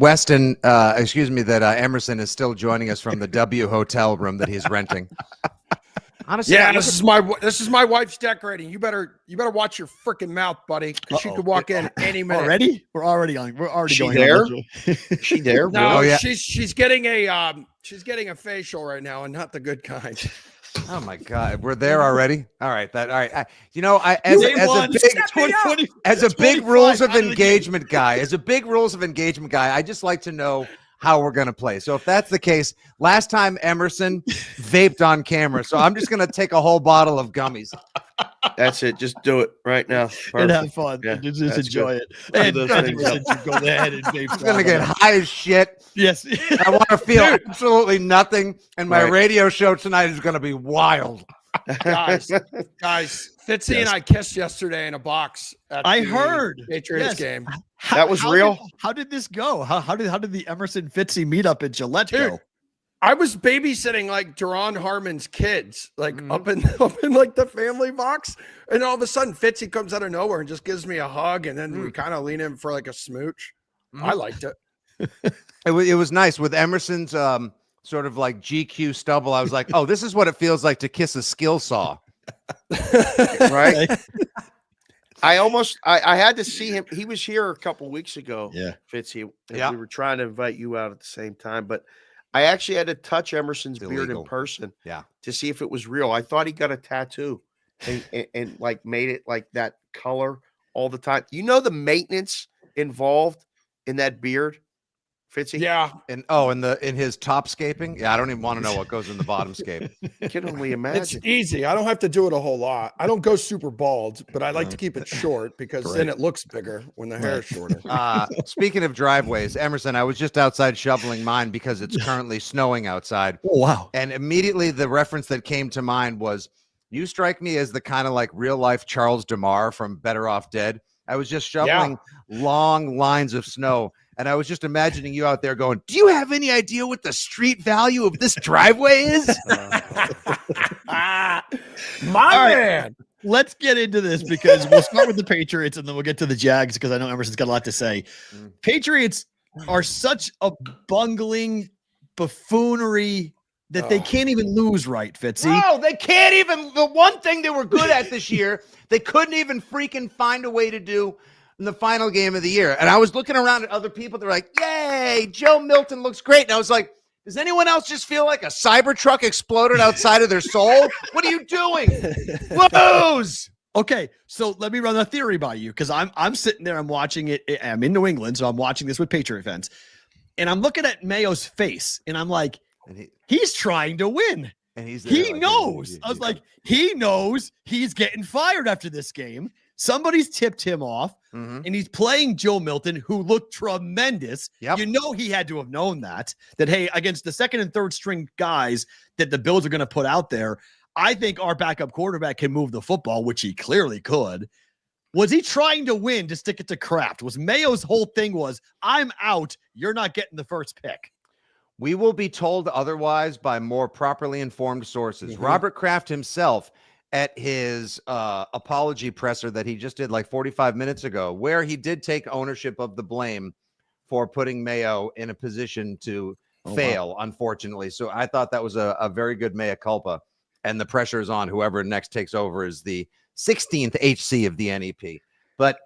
Emerson is still joining us from the W hotel room that he's renting. Honestly, this is my wife's decorating. You better watch your freaking mouth, buddy, because she could walk in any minute. Already? We're already She going. there? She there? No, yeah. she's getting a facial right now, and not the good kind. Oh my God, we're there already. All right, as a big rules of engagement guy, I just like to know how we're going to play. So if that's the case, last time Emerson vaped on camera. So I'm just going to take a whole bottle of gummies. That's it. Just do it right now. And have fun. Yeah, just that's enjoy good. it. And those Emerson should go ahead and vape. I'm going to get high as shit. Yes. I want to feel absolutely nothing. And my radio show tonight is going to be wild. guys, Fitzy and I kissed yesterday in a box at I the heard. Patriots game. That was real? How did this go? How did the Emerson Fitzy meetup at Gillette go? I was babysitting like Duron Harmon's kids, like up in like the family box, and all of a sudden Fitzy comes out of nowhere and just gives me a hug, and then we kind of lean in for like a smooch. I liked it. It was nice with Emerson's sort of like GQ stubble. I was like, oh, this is what it feels like to kiss a skill saw. Right? I had to see him. He was here a couple weeks ago. Yeah. Fitzy. We were trying to invite you out at the same time, but I actually had to touch Emerson's beard in person. Yeah. To see if it was real. I thought he got a tattoo and like made it like that color all the time. You know the maintenance involved in that beard, Fitzy? Yeah. In his top scaping? Yeah, I don't even want to know what goes in the bottom scape. I can only imagine. It's easy. I don't have to do it a whole lot. I don't go super bald, but I like to keep it short because then it looks bigger when the hair is shorter. Speaking of driveways, Emerson, I was just outside shoveling mine because it's currently snowing outside. Oh, wow. And immediately the reference that came to mind was, you strike me as the kind of like real life Charles DeMar from Better Off Dead. I was just shoveling long lines of snow. And I was just imagining you out there going, do you have any idea what the street value of this driveway is? My man. Let's get into this because we'll start with the Patriots and then we'll get to the Jags because I know Emerson's got a lot to say. Patriots are such a bungling buffoonery that they can't even lose right, Fitzy. No, they can't even. The one thing they were good at this year, they couldn't even freaking find a way to do in the final game of the year. And I was looking around at other people. They're like, yay, Joe Milton looks great. And I was like, does anyone else just feel like a Cybertruck exploded outside of their soul? What are you doing? Lose. Okay, so let me run a theory by you because I'm sitting there, I'm watching it. I'm in New England, so I'm watching this with Patriot fans. And I'm looking at Mayo's face, and I'm like, he's trying to win. And he knows. I was like, he knows he's getting fired after this game. Somebody's tipped him off, and he's playing Joe Milton, who looked tremendous. Yep. You know he had to have known that, hey, against the second and third string guys that the Bills are going to put out there, I think our backup quarterback can move the football, which he clearly could. Was he trying to win to stick it to Kraft? Was Mayo's whole thing was, I'm out, you're not getting the first pick? We will be told otherwise by more properly informed sources. Robert Kraft himself at his apology presser that he just did like 45 minutes ago, where he did take ownership of the blame for putting Mayo in a position to fail, unfortunately. So I thought that was a very good mea culpa, and the pressure is on whoever next takes over as the 16th HC of the NEP. But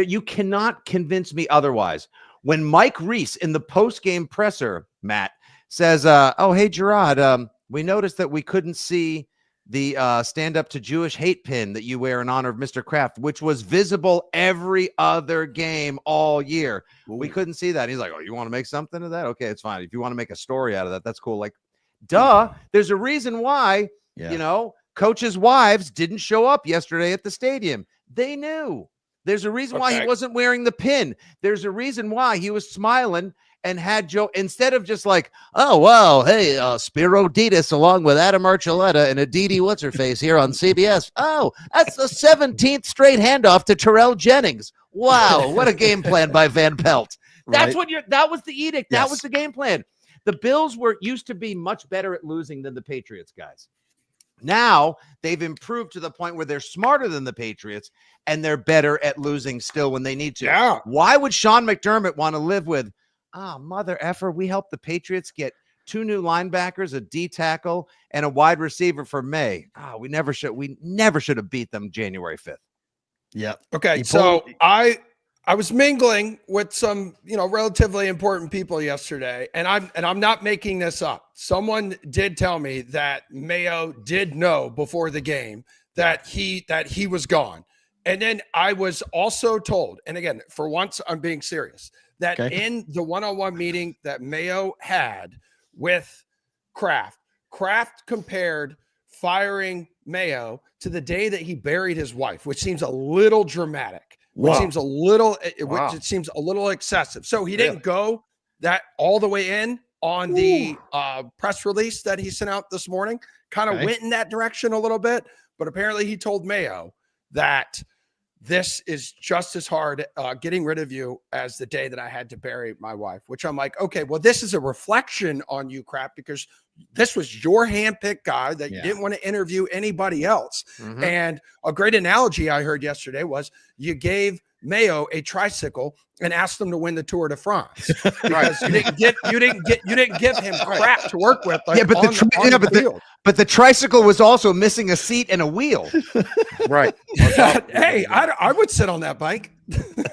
you cannot convince me otherwise. When Mike Reese in the post-game presser, Matt, says, oh, hey, Gerard, we noticed that we couldn't see the stand up to Jewish hate pin that you wear in honor of Mr. Kraft, which was visible every other game all year. Ooh. We couldn't see that. He's like, oh, you want to make something of that? Okay, it's fine. If you want to make a story out of that, that's cool. Like, duh, there's a reason why, coaches' wives didn't show up yesterday at the stadium. They knew. There's a reason why he wasn't wearing the pin. There's a reason why he was smiling and had Joe, instead of just like, oh, wow, hey, Spiro Ditas along with Adam Archuleta and Aditi What's-Her-Face here on CBS. Oh, that's the 17th straight handoff to Terrell Jennings. Wow, what a game plan by Van Pelt. That's what that was the edict. Yes. That was the game plan. The Bills used to be much better at losing than the Patriots, guys. Now they've improved to the point where they're smarter than the Patriots and they're better at losing still when they need to. Yeah. Why would Sean McDermott want to live with, mother effer, we helped the Patriots get 2 new linebackers, a D tackle, and a wide receiver for May. We never should have beat them January 5th. Yeah. Okay. So I was mingling with some, relatively important people yesterday, and I'm not making this up. Someone did tell me that Mayo did know before the game that he was gone. And then I was also told, and again, for once I'm being serious, that in the one-on-one meeting that Mayo had with Kraft compared firing Mayo to the day that he buried his wife, which seems a little dramatic. Which seems a little, which it seems a little excessive. So he didn't go that all the way in on the press release that he sent out this morning. Kind of went in that direction a little bit, but apparently he told Mayo that this is just as hard getting rid of you as the day that I had to bury my wife. Which I'm like, okay, well, this is a reflection on you, Crap, because this was your handpicked guy that you didn't want to interview anybody else. Mm-hmm. And a great analogy I heard yesterday was you gave Mayo a tricycle and asked him to win the Tour de France because you didn't give him crap to work with. Like, but the tricycle was also missing a seat and a wheel. Right. Hey, I would sit on that bike.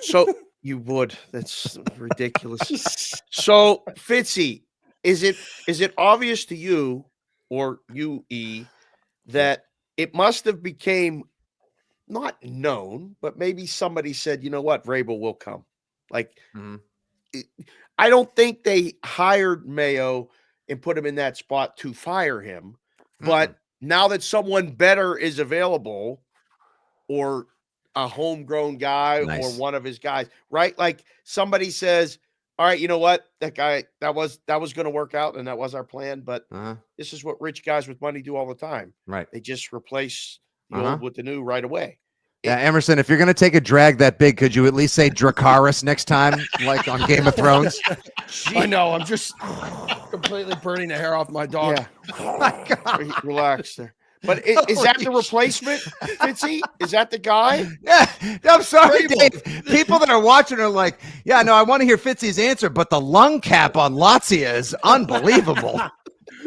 So you would. That's ridiculous. So Fitzy, is it obvious to you or you, E, that it must have became not known, but maybe somebody said, you know what, Vrabel will come. Like, I don't think they hired Mayo and put him in that spot to fire him. But now that someone better is available, or a homegrown guy or one of his guys, right? Like somebody says, all right, you know what? That guy, that was going to work out and that was our plan. But this is what rich guys with money do all the time. Right. They just replace the old with the new right away. Yeah, Emerson, if you're going to take a drag that big, could you at least say Dracarys next time, like on Game of Thrones? I know. I'm just completely burning the hair off my dog. Yeah. Oh my God. Relax there. But is that the replacement, Fitzy? Is that the guy? Yeah. I'm sorry, Dave. People that are watching are like, yeah, no, I want to hear Fitzy's answer, but the lung cap on Latzia is unbelievable.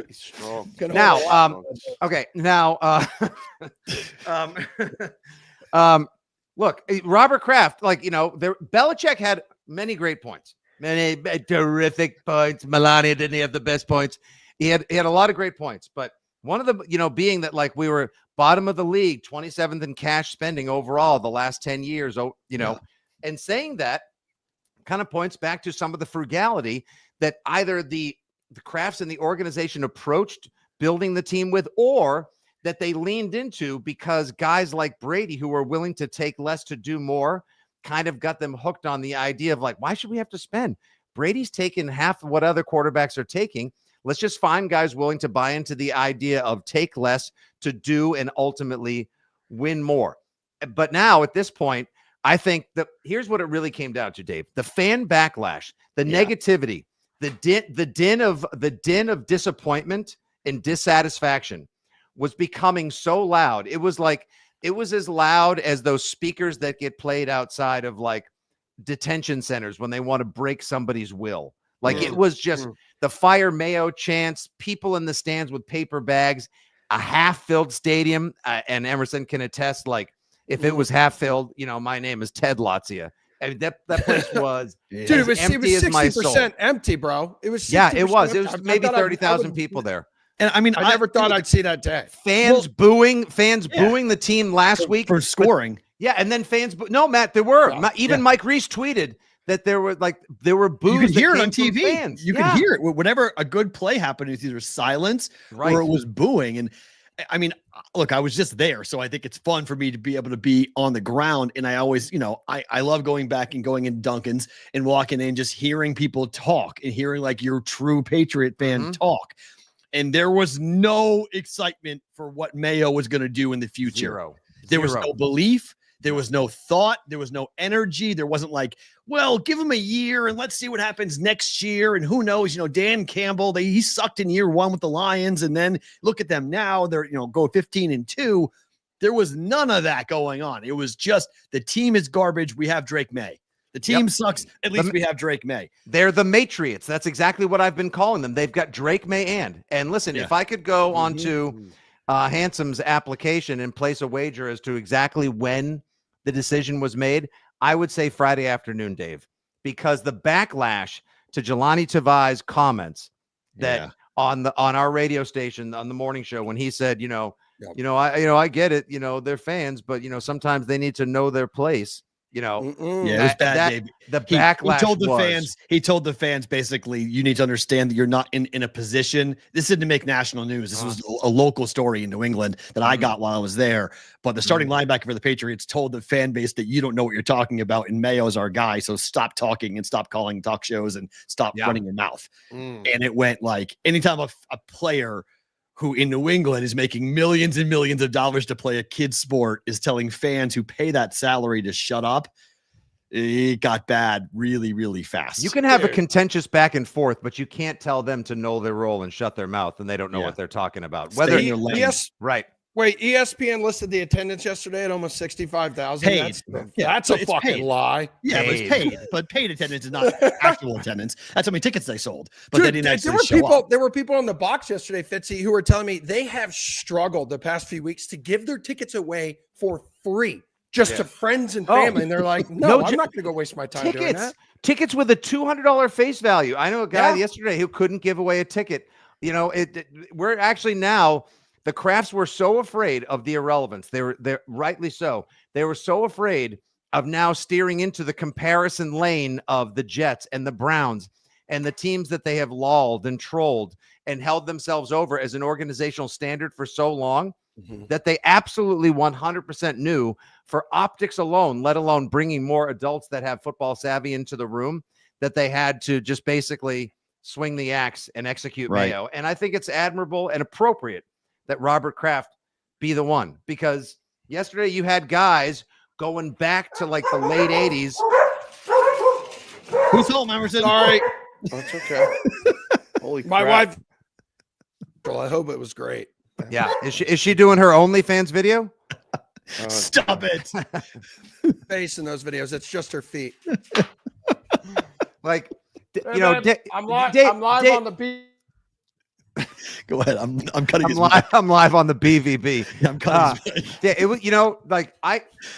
He's strong. Now, okay. Now, look, Robert Kraft, Belichick had many great points, many terrific points. Melania didn't have the best points. He had a lot of great points, but one of the, being that like we were bottom of the league, 27th in cash spending overall the last 10 years, and saying that kind of points back to some of the frugality that either the Krafts and the organization approached building the team with, or that they leaned into because guys like Brady, who were willing to take less to do more, kind of got them hooked on the idea of like, why should we have to spend? Brady's taken half of what other quarterbacks are taking. Let's just find guys willing to buy into the idea of take less to do and ultimately win more. But now at this point, I think that here's what it really came down to, Dave. The fan backlash, the negativity, the din of disappointment and dissatisfaction was becoming so loud. It was as loud as those speakers that get played outside of like detention centers when they want to break somebody's will. Like it was just the Fire Mayo chants, people in the stands with paper bags, a half-filled stadium, and Emerson can attest, like, if it was half-filled, my name is Ted Latzia. I mean, that place was Dude, it was empty as my soul. 60% empty, bro. It was 60% Yeah, it was. empty. It was I maybe thought 30,000 people there. And I mean, I never thought I'd see that day. Fans booing the team last week for scoring. Yeah, and then fans. No, Matt, there were. Yeah. Mike Reese tweeted that there were boos. You could hear it on came from TV. Fans. You could hear it whenever a good play happened. It's either silence or it was booing. And I mean, look, I was just there, so I think it's fun for me to be able to be on the ground. And I always, I love going back and going in Dunkin's and walking in, just hearing people talk and hearing like your true Patriot fan talk. And there was no excitement for what Mayo was going to do in the future. There was no belief. There was no thought. There was no energy. There wasn't like, well, give him a year and let's see what happens next year. And who knows, Dan Campbell, he sucked in year one with the Lions. And then look at them now. They're, go 15-2. There was none of that going on. It was just the team is garbage. We have Drake May. The team sucks. At least we have Drake May. They're the Matriots. That's exactly what I've been calling them. They've got Drake May and listen, if I could go onto Handsome's application and place a wager as to exactly when the decision was made, I would say Friday afternoon, Dave, because the backlash to Jelani Tavai's comments that on our radio station on the morning show when he said, I get it, they're fans, but sometimes they need to know their place. It was bad, Dave. The backlash he told the fans basically, you need to understand that you're not in a position. This didn't make national news. This was a local story in New England that I got while I was there. But the starting linebacker for the Patriots told the fan base that you don't know what you're talking about, and Mayo's our guy. So stop talking and stop calling talk shows and stop running your mouth. And it went like anytime a player who in New England is making millions and millions of dollars to play a kid's sport is telling fans who pay that salary to shut up, it got bad really, really fast. You can have a contentious back and forth, but you can't tell them to know their role and shut their mouth and they don't know what they're talking about. Whether in your lane. Yes, right. Wait, ESPN listed the attendance yesterday at almost 65,000. That's a fucking paid. lie. Yeah, it was paid, but paid attendance is not actual attendance. That's how many tickets they sold, but Dude, they didn't actually show up. There were people on the box yesterday, Fitzy, who were telling me they have struggled the past few weeks to give their tickets away for free, just to friends and family. And they're like, no, I'm not going to go waste my time doing that. Tickets with a $200 face value. I know a guy yesterday who couldn't give away a ticket. We're actually now. The Crafts were so afraid of the irrelevance. They're rightly so. They were so afraid of now steering into the comparison lane of the Jets and the Browns and the teams that they have lulled and trolled and held themselves over as an organizational standard for so long that they absolutely 100% knew for optics alone, let alone bringing more adults that have football savvy into the room, that they had to just basically swing the axe and execute Mayo. And I think it's admirable and appropriate that Robert Kraft be the one, because yesterday you had guys going back to like the late 80s. Who's home, Emerson? Sorry. That's okay. Holy crap. My wife. Well, I hope it was great. Yeah. Is she doing her OnlyFans video? Stop it. Face in those videos. It's just her feet. Like, I'm live on the beat. Go ahead. I'm cutting. I'm live on the BVB. Yeah, I'm cutting. It was,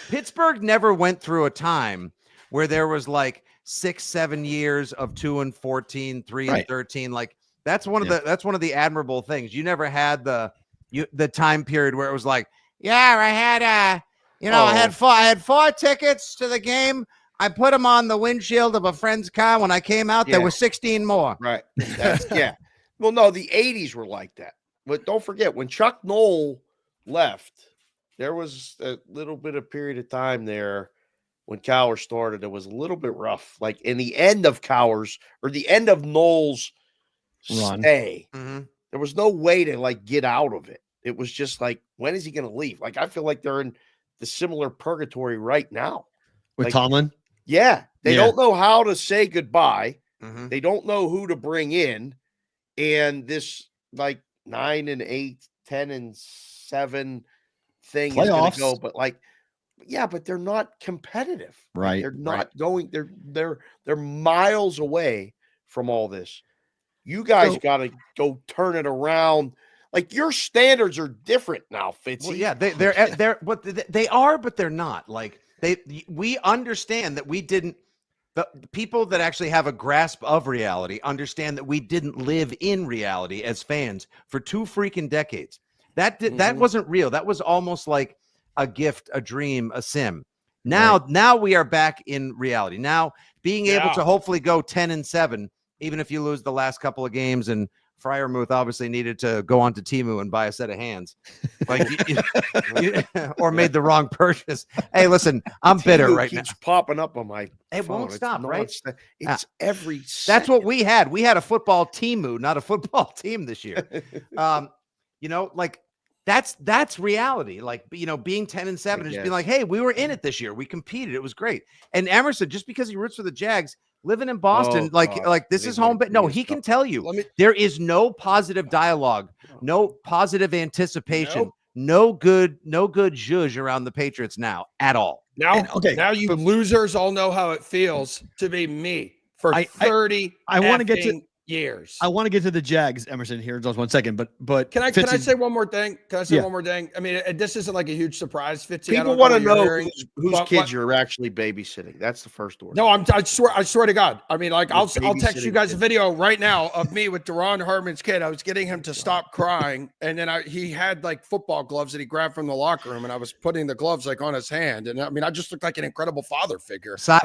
Pittsburgh never went through a time where there was like 6-7 years of 2-14, 3-13. Like that's one of the admirable things. You never had the time period where it was like, I had I had 4 tickets to the game. I put them on the windshield of a friend's car. When I came out, there were 16 more. Right. Well, no, the 80s were like that. But don't forget, when Chuck Noll left, there was a little bit of period of time there when Cowher started. It was a little bit rough. Like in the end of Cowher's or the end of Noll's stay, there was no way to like get out of it. It was just like, when is he going to leave? Like, I feel like they're in the similar purgatory right now. With Tomlin? Yeah. They don't know how to say goodbye. They don't know who to bring in. And this like 9 and 8 10-7 thing is Playoffs. going to go, but like, yeah, but they're not competitive. Right. They're not going. They're miles away from all this. You guys got to go turn it around. Like your standards are different now, Fitzy. Well, yeah, they're what they are, but they're not. Like we understand that we didn't. The people that actually have a grasp of reality understand that we didn't live in reality as fans for 2 freaking decades. That wasn't real. That was almost like a gift, a dream, a sim. Now we are back in reality. Now being able to hopefully go 10-7, even if you lose the last couple of games, and Freiermuth obviously needed to go on to Temu and buy a set of hands, like or made the wrong purchase. Hey, listen, I'm bitter right now. Keeps popping up on my It phone. won't stop, right? It's every That's second. what we had. We had a football Temu, not a football team this year. Like that's reality. Like, being 10-7 is being like, hey, we were in it this year. We competed. It was great. And Emerson, just because he roots for the Jags, living in Boston, like this is home. But no, he can tell you there is no positive dialogue, no positive anticipation, no good zhuzh around the Patriots now at all. Now you losers all know how it feels to be me for 30 I want to get to years. I want to get to the Jags, Emerson, here in just 1 second, but can I say one more thing? Can I say one more thing? I mean, this isn't like a huge surprise, Fitzy. People want to know whose kids you're actually babysitting. That's the first order. No, I swear to God. I mean, like I'll text you guys a video right now of me with Duron Harmon's kid. I was getting him to stop crying, and then he had like football gloves that he grabbed from the locker room, and I was putting the gloves like on his hand, and I mean, I just looked like an incredible father figure. Side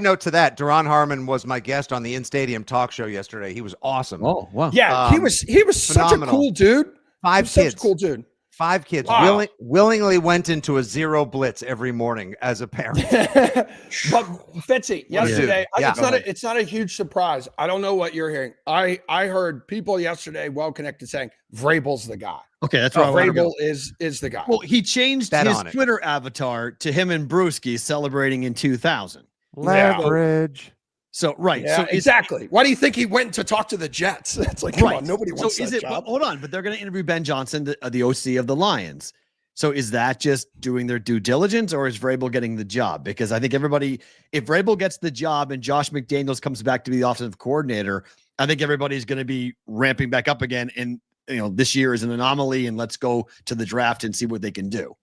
note to that, Duron Harmon was my guest on the In Stadium talk show yesterday. He was awesome. Oh, wow. Yeah, he was such a cool dude. 5 kids. Such a cool dude. 5 kids. Wow. Willingly went into a 0 blitz every morning as a parent. But Fitzy, yesterday, Yeah. It's not a huge surprise. I don't know what you're hearing. I heard people yesterday well connected saying Vrabel's the guy. Okay, that's right. Vrabel is the guy. Well, he changed Bet his on it. Twitter avatar to him and Brewski celebrating in 2000. Leverage. So right, Yeah, so exactly. Why do you think he went to talk to the Jets? It's like, come on, nobody wants that job. Hold on, but they're going to interview Ben Johnson, the OC of the Lions. So is that just doing their due diligence, or is Vrabel getting the job? Because I think if Vrabel gets the job and Josh McDaniels comes back to be the offensive coordinator, I think everybody's going to be ramping back up again. And this year is an anomaly, and let's go to the draft and see what they can do.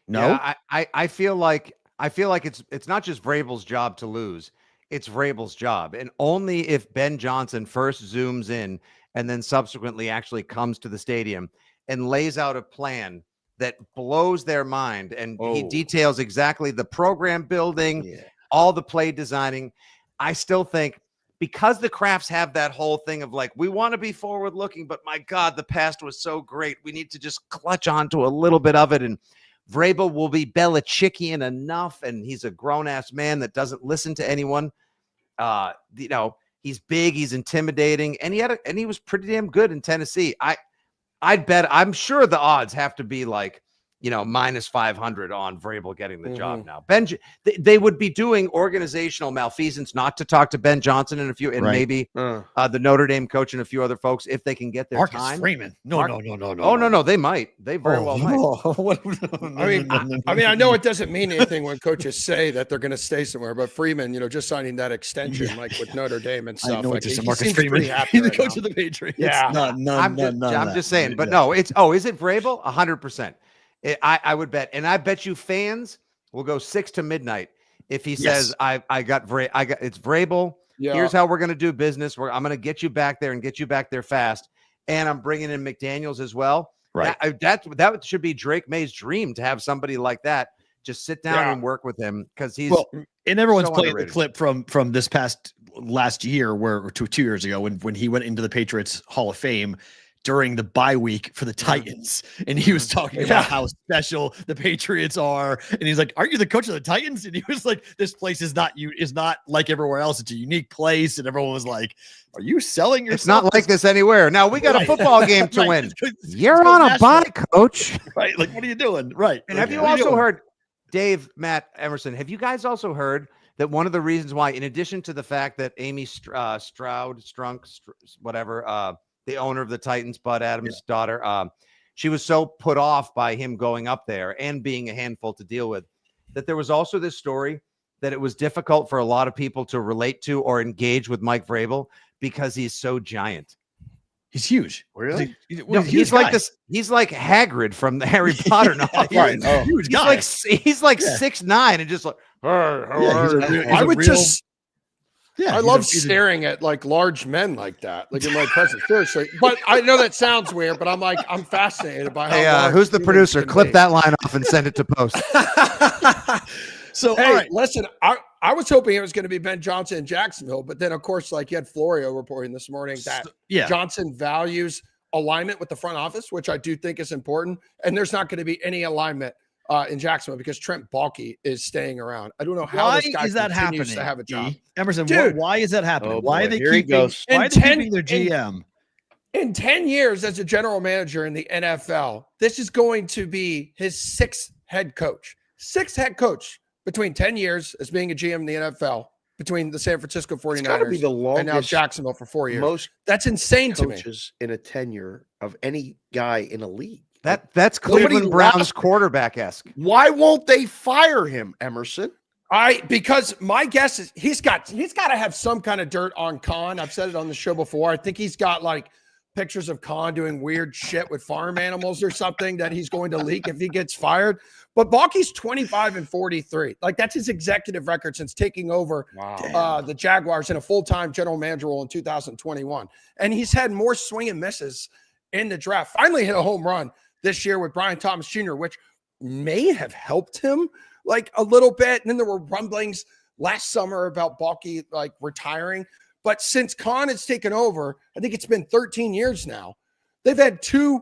No, Yeah, I feel like it's not just Vrabel's job to lose. It's Vrabel's job. And only if Ben Johnson first zooms in and then subsequently actually comes to the stadium and lays out a plan that blows their mind. And he details exactly the program building, all the play designing. I still think, because the Crafts have that whole thing of like, we want to be forward looking, but my God, the past was so great. We need to just clutch onto a little bit of it. And Vrabel will be Belichickian enough, and he's a grown-ass man that doesn't listen to anyone. He's big, he's intimidating, and he was pretty damn good in Tennessee. I'd bet, I'm sure the odds have to be like, minus 500 on Vrabel getting the job now. They would be doing organizational malfeasance not to talk to Ben Johnson and maybe the Notre Dame coach and a few other folks if they can get their Marcus time. Freeman. No. Oh, no, they might. They very well might. I mean, I know it doesn't mean anything when coaches say that they're going to stay somewhere, but Freeman, just signing that extension, like with Notre Dame and stuff. Like, just he Marcus seems Freeman. pretty happy He's the right coach now. of the Patriots. Yeah. I'm just saying, but no, is it Vrabel? 100%. I would bet, and I bet you fans will go 6 to midnight if he says, it's Vrabel. Yeah. Here's how we're going to do business. I'm going to get you back there and get you back there fast. And I'm bringing in McDaniels as well. Right. That should be Drake May's dream, to have somebody like that just sit down and work with him, because he's and everyone's so playing underrated. the clip from this past last year, or 2 years ago, when he went into the Patriots Hall of Fame during the bye week for the Titans, and he was talking about how special the Patriots are, and he's like, "Aren't you the coach of the Titans?" And he was like, "This place is not like everywhere else. It's a unique place." And everyone was like, "Are you selling yourself?" It's not like this anywhere. Now we got a football game to win. You're It's on a national. bye, coach. Right? Like, what are you doing? Right? And Like, have you what are also doing? heard, Dave, Matt, Emerson, have you guys also heard that one of the reasons why, in addition to the fact that Amy Strunk, whatever, the owner of the Titans, Bud Adams' daughter, she was so put off by him going up there and being a handful to deal with that there was also this story that it was difficult for a lot of people to relate to or engage with Mike Vrabel because he's so giant. He's huge. Really? He's like this. He's like Hagrid from the Harry Potter novel. Right. Huge guy. He's like 6'9" and just like. I would just. Yeah, I love staring at like large men like that, like in my presence. Seriously, but I know that sounds weird, but I'm fascinated by how. Hey, who's the producer? Clip that line off and send it to post. So, hey, all right. listen, I was hoping it was going to be Ben Johnson in Jacksonville, but then of course, like you had Florio reporting this morning that Johnson values alignment with the front office, which I do think is important, and there's not going to be any alignment in Jacksonville because Trent Baalke is staying around. I don't know how this guy continues to have a job. Emerson, dude, why is that happening? Why are they keeping their GM? In 10 years as a general manager in the NFL, this is going to be his sixth head coach. Sixth head coach between 10 years as being a GM in the NFL, between the San Francisco 49ers be the longest and now Jacksonville for 4 years. Most That's insane to me. coaches in a tenure of any guy in a league. That's Cleveland Browns quarterback-esque. Why won't they fire him, Emerson? Because my guess is he's got to have some kind of dirt on Khan. I've said it on the show before. I think he's got like pictures of Khan doing weird shit with farm animals or something that he's going to leak if he gets fired. But Baalke's 25-43. Like that's his executive record since taking over the Jaguars in a full-time general manager role in 2021. And he's had more swing and misses in the draft. Finally hit a home run this year with Brian Thomas Jr., which may have helped him like a little bit. And then there were rumblings last summer about Baalke like retiring. But since Khan has taken over, I think it's been 13 years now. They've had 2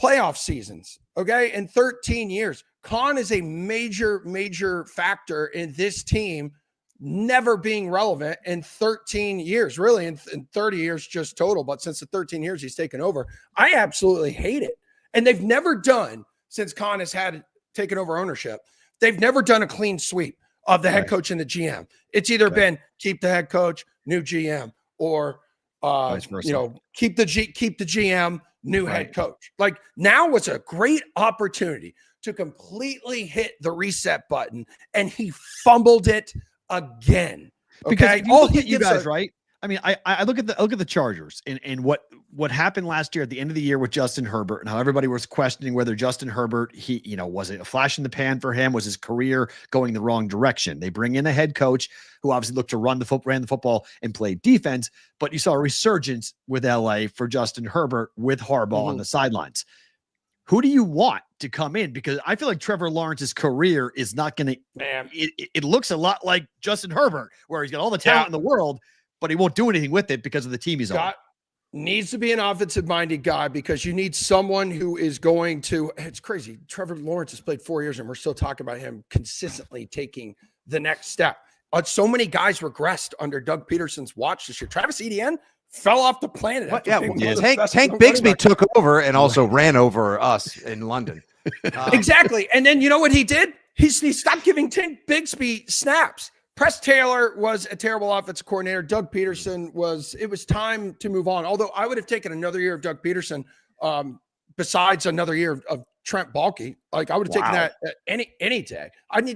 playoff seasons, okay, in 13 years. Khan is a major factor in this team never being relevant in 13 years, really in 30 years just total. But since the 13 years he's taken over, I absolutely hate it. And they've never done, since Khan has had taken over ownership, they've never done a clean sweep of the head coach and the GM. It's either been keep the head coach, new GM, or keep the GM, new head coach. Like now was a great opportunity to completely hit the reset button, and he fumbled it again. Okay, because you guys, right? I mean, I look at the Chargers and what happened last year at the end of the year with Justin Herbert and how everybody was questioning whether Justin Herbert, was it a flash in the pan for him? Was his career going the wrong direction? They bring in a head coach who obviously looked to ran the football and play defense, but you saw a resurgence with LA for Justin Herbert with Harbaugh on the sidelines. Who do you want to come in? Because I feel like Trevor Lawrence's career is not going to, it looks a lot like Justin Herbert, where he's got all the talent in the world, but he won't do anything with it because of the team he's on. Needs to be an offensive-minded guy because you need someone who is going to – it's crazy. Trevor Lawrence has played 4 years, and we're still talking about him consistently taking the next step. So many guys regressed under Doug Peterson's watch this year. Travis Etienne fell off the planet. Tank Bigsby took over and also ran over us in London. Exactly. And then you know what he did? He stopped giving Tank Bigsby snaps. Press Taylor was a terrible offensive coordinator. Doug Peterson it was time to move on. Although I would have taken another year of Doug Peterson besides another year of Trent Baalke. Like I would have taken that any day.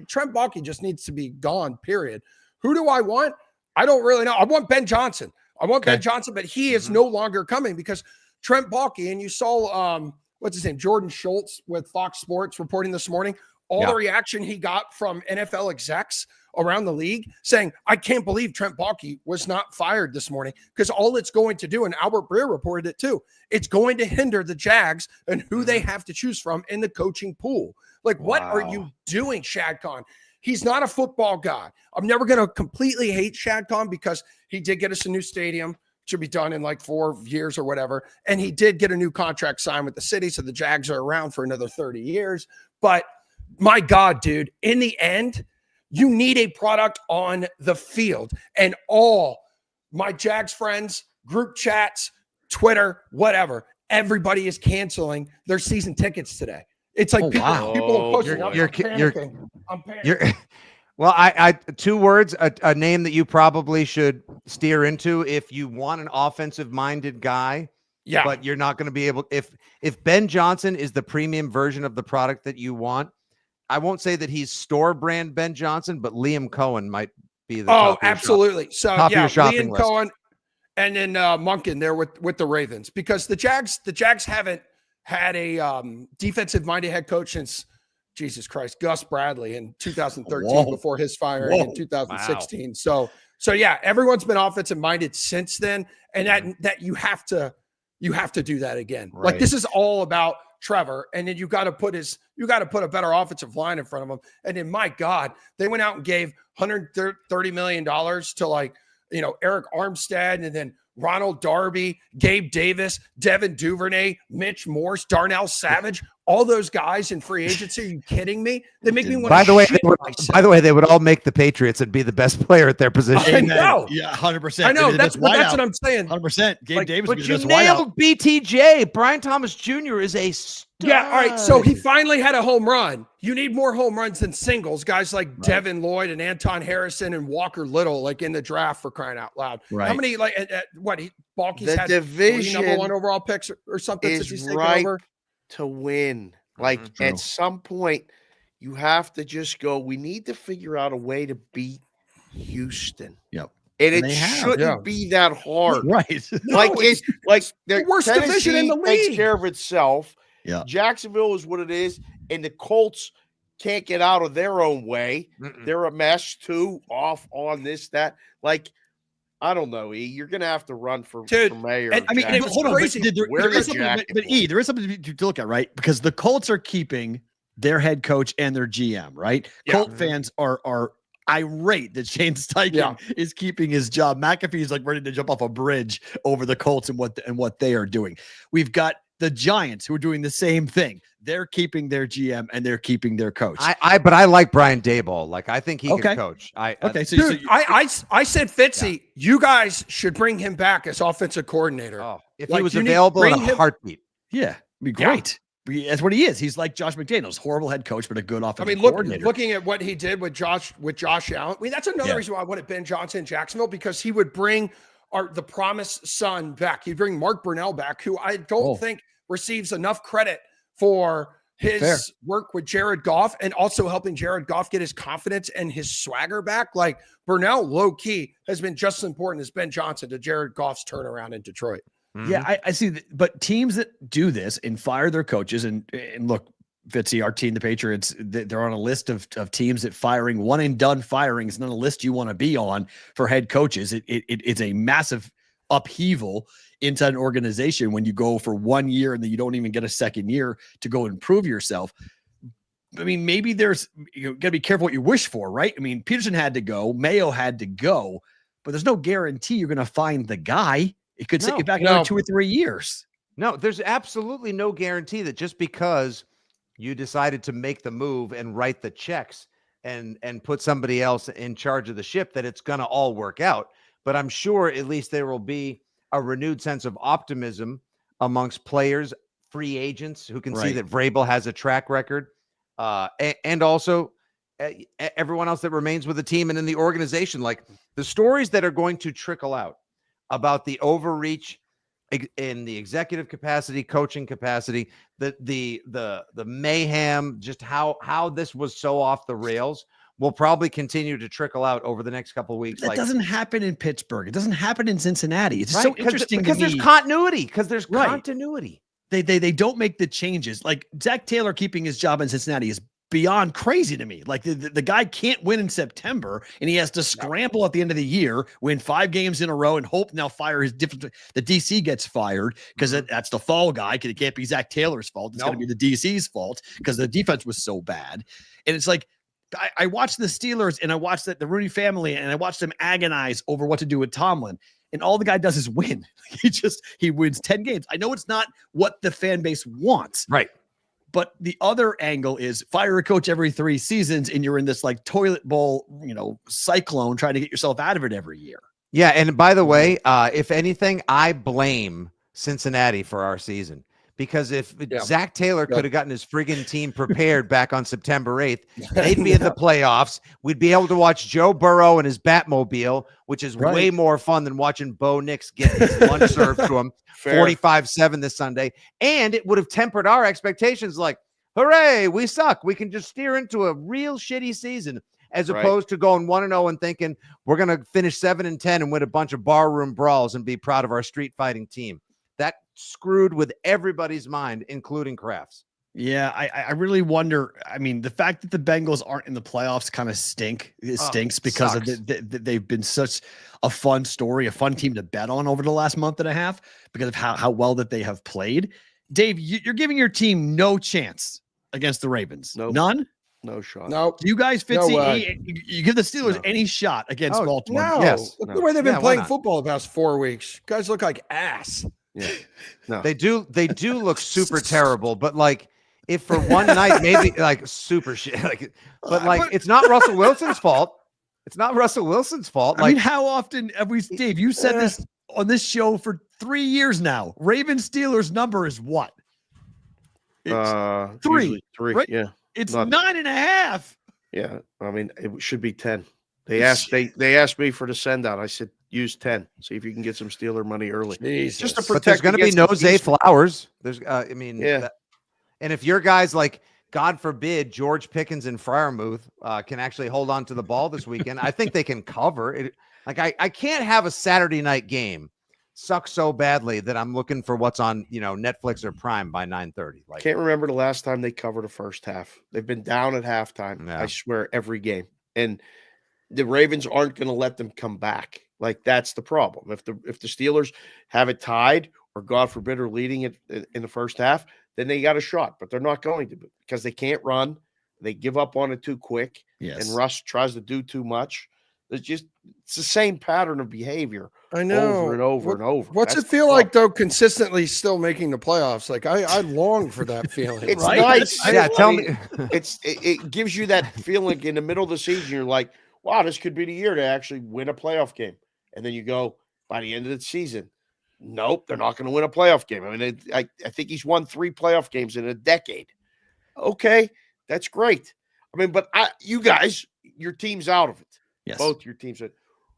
Trent Baalke just needs to be gone, period. Who do I want? I don't really know. I want Ben Johnson. Ben Johnson, but he is no longer coming because Trent Baalke, and you saw what's his name? Jordan Schultz with Fox Sports reporting this morning. The reaction he got from NFL execs around the league saying, I can't believe Trent Baalke was not fired this morning because all it's going to do, and Albert Breer reported it too, it's going to hinder the Jags and who they have to choose from in the coaching pool. Like, what are you doing, Shad Khan? He's not a football guy. I'm never going to completely hate Shad Khan because he did get us a new stadium. Should be done in like 4 years or whatever. And he did get a new contract signed with the city. So the Jags are around for another 30 years. But my God, dude, in the end, you need a product on the field. And all my Jags friends, group chats, Twitter, whatever, everybody is canceling their season tickets today. It's like people are posting. I'm panicking. Well, I 2 words, a name that you probably should steer into if you want an offensive-minded guy Yeah. But you're not going to be able, if Ben Johnson is the premium version of the product that you want, I won't say that he's store brand Ben Johnson, but Liam Cohen might be the top of your absolutely. So top of yeah, your shopping Liam list. Cohen and then Monken there with the Ravens, because the Jags haven't had a defensive minded head coach since, Jesus Christ, Gus Bradley in 2013 before his firing in 2016. Wow. So yeah, everyone's been offensive minded since then, and that you have to do that again. Right. Like, this is all about Trevor, and then you got to put a better offensive line in front of him. And then, my God, they went out and gave $130 million to Eric Armstead, and then Ronald Darby, Gabe Davis, Devin Duvernay, Mitch Morse, Darnell Savage, all those guys in free agency. Are you kidding me? They make me want by the way, they would all make the Patriots and be the best player at their position. I know. Yeah, 100%. I know. That's what I'm saying. 100%. Gabe Davis. But you nailed BTJ. Brian Thomas Jr. is a stud. Yeah. All right. So he finally had a home run. You need more home runs than singles. Guys like Devin Lloyd and Anton Harrison and Walker Little, like, in the draft, for crying out loud. Right. How many, Balky's had division number 1 overall picks or something since he's taken over? To win. Like, at some point, you have to just go, we need to figure out a way to beat Houston. Yep. And it shouldn't be that hard. Right. It's like the worst division in the league. Takes care of itself. Yeah. Jacksonville is what it is. And the Colts can't get out of their own way. They're a mess too, off on this, that. Like, I don't know, E. You're going to have to run for mayor. And, hold on. There is something to look at, right? Because the Colts are keeping their head coach and their GM, right? Yeah. Colt fans are irate that Shane Steichen is keeping his job. McAfee's like ready to jump off a bridge over the Colts and what they are doing. We've got the Giants who are doing the same thing. They're keeping their GM and they're keeping their coach. But I like Brian Daboll. Like, I think he can coach. I said, Fitzy, you guys should bring him back as offensive coordinator. Oh, if he was available in a heartbeat. Yeah, it'd be great. Yeah. That's what he is. He's like Josh McDaniels, horrible head coach, but a good offensive coordinator. Looking at what he did with Josh Allen, that's another reason why I wanted Ben Johnson in Jacksonville, because he would bring the promised son back. He'd bring Mark Brunell back, who I don't think receives enough credit for his work with Jared Goff, and also helping Jared Goff get his confidence and his swagger back. Like, Brunell, low key, has been just as important as Ben Johnson to Jared Goff's turnaround in Detroit. Yeah, I see. But teams that do this and fire their coaches, and look, Fitzy, our team, the Patriots, they're on a list of teams that firing, one and done firing is not a list you want to be on for head coaches. It's a massive upheaval inside an organization when you go for 1 year and then you don't even get a second year to go improve yourself. I mean, maybe you got to be careful what you wish for, right? I mean, Peterson had to go, Mayo had to go, but there's no guarantee you're going to find the guy. It could set you back another 2 or 3 years. No, there's absolutely no guarantee that just because you decided to make the move and write the checks and put somebody else in charge of the ship, that it's going to all work out. But I'm sure at least there will be a renewed sense of optimism amongst players, free agents who can see that Vrabel has a track record, and also everyone else that remains with the team and in the organization. Like, the stories that are going to trickle out about the overreach in the executive capacity, coaching capacity, the mayhem, just how this was so off the rails, will probably continue to trickle out over the next couple of weeks. That doesn't happen in Pittsburgh. It doesn't happen in Cincinnati. It's so interesting because there's continuity. Continuity. They don't make the changes. Like, Zach Taylor keeping his job in Cincinnati is beyond crazy to me. Like, the guy can't win in September, and he has to scramble at the end of the year, win 5 games in a row, and hope now fire his different. The DC gets fired because that's the fall guy. Because it can't be Zach Taylor's fault. It's going to be the DC's fault because the defense was so bad. And it's like, I watched the Steelers and I watched the Rooney family and I watched them agonize over what to do with Tomlin. And all the guy does is win. He wins 10 games. I know it's not what the fan base wants. Right. But the other angle is fire a coach every 3 seasons and you're in this like toilet bowl, cyclone trying to get yourself out of it every year. Yeah. And by the way, if anything, I blame Cincinnati for our season, because if Yeah. Zach Taylor Yeah. could have gotten his friggin' team prepared back on September 8th, they'd be in the playoffs. We'd be able to watch Joe Burrow and his Batmobile, which is Right. way more fun than watching Bo Nix get his lunch served to him. Fair. 45-7 this Sunday. And it would have tempered our expectations like, hooray, we suck. We can just steer into a real shitty season as Right. opposed to going 1-0 and thinking we're going to finish 7-10 and win a bunch of barroom brawls and be proud of our street fighting team. That screwed with everybody's mind, including Kraft's. Yeah, I really wonder. I mean, the fact that the Bengals aren't in the playoffs kind of stinks because of sucks. they've been such a fun story, a fun team to bet on over the last month and a half because of how well that they have played. Dave, you're giving your team no chance against the Ravens. Nope. None? No shot. No, Do you guys, No Fitzy, way. you give the Steelers No. any shot against Oh, Baltimore? no. Yes. Look at No. the way they've been Yeah, why playing not? football the past 4 weeks. Guys look like ass. Yeah. No. They do look super terrible, but like if for one night, maybe like super shit. Like, but like it's not Russell Wilson's fault. It's not Russell Wilson's fault. I Like mean, how often have we, Dave? You said this on this show for 3 years now. Ravens Steelers number is what? It's three, usually three. right? Yeah. it's nothing. 9.5. Yeah. I mean, it should be 10. They asked me for the send out. I said use 10. See if you can get some Steeler money early. Jesus. Just to but there's protect going to be against no the Zay East. Flowers. There's, I mean, Yeah. and if your guys like, God forbid, George Pickens and Freiermuth can actually hold on to the ball this weekend, I think they can cover it. Like I can't have a Saturday night game suck so badly that I'm looking for what's on, Netflix or Prime by 9:30. Like, Can't remember the last time they covered a first half. They've been down at halftime. Yeah. I swear every game. And the Ravens aren't going to let them come back. Like that's the problem. If the Steelers have it tied or God forbid are leading it in the first half, then they got a shot, but they're not going to because they can't run. They give up on it too quick. Yes. And Russ tries to do too much. It's the same pattern of behavior I know. over and over and over. What's That's it the feel problem. like though? Consistently still making the playoffs. Like I long for that feeling. It's Right? nice. yeah, tell I me. mean, it gives you that feeling in the middle of the season. You're like, wow, this could be the year to actually win a playoff game. And then you go by the end of the season, nope, they're not going to win a playoff game. I mean, I think he's won 3 playoff games in a decade. Okay, that's great. I mean, but you guys, your team's out of it. Yes. Both your teams.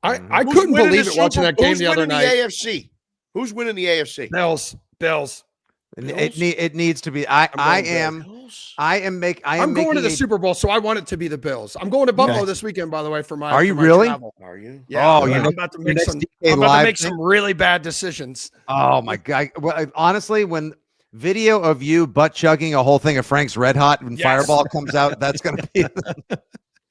I Who's couldn't winning believe the it watching Super- that game who's the other winning night. The AFC. Who's winning the AFC? Bills. It needs to be. I am I'm going to the Super Bowl, so I want it to be the Bills. I'm going to Buffalo Nice. this weekend, by the way, for my. Are you for my really? travel. Are you? Yeah. Oh, I'm you're about to your make next some. DK I'm about to live make thing? some really bad decisions. Oh my God. Well, honestly, when video of you butt chugging a whole thing of Frank's Red Hot when Yes. Fireball comes out, that's going to be.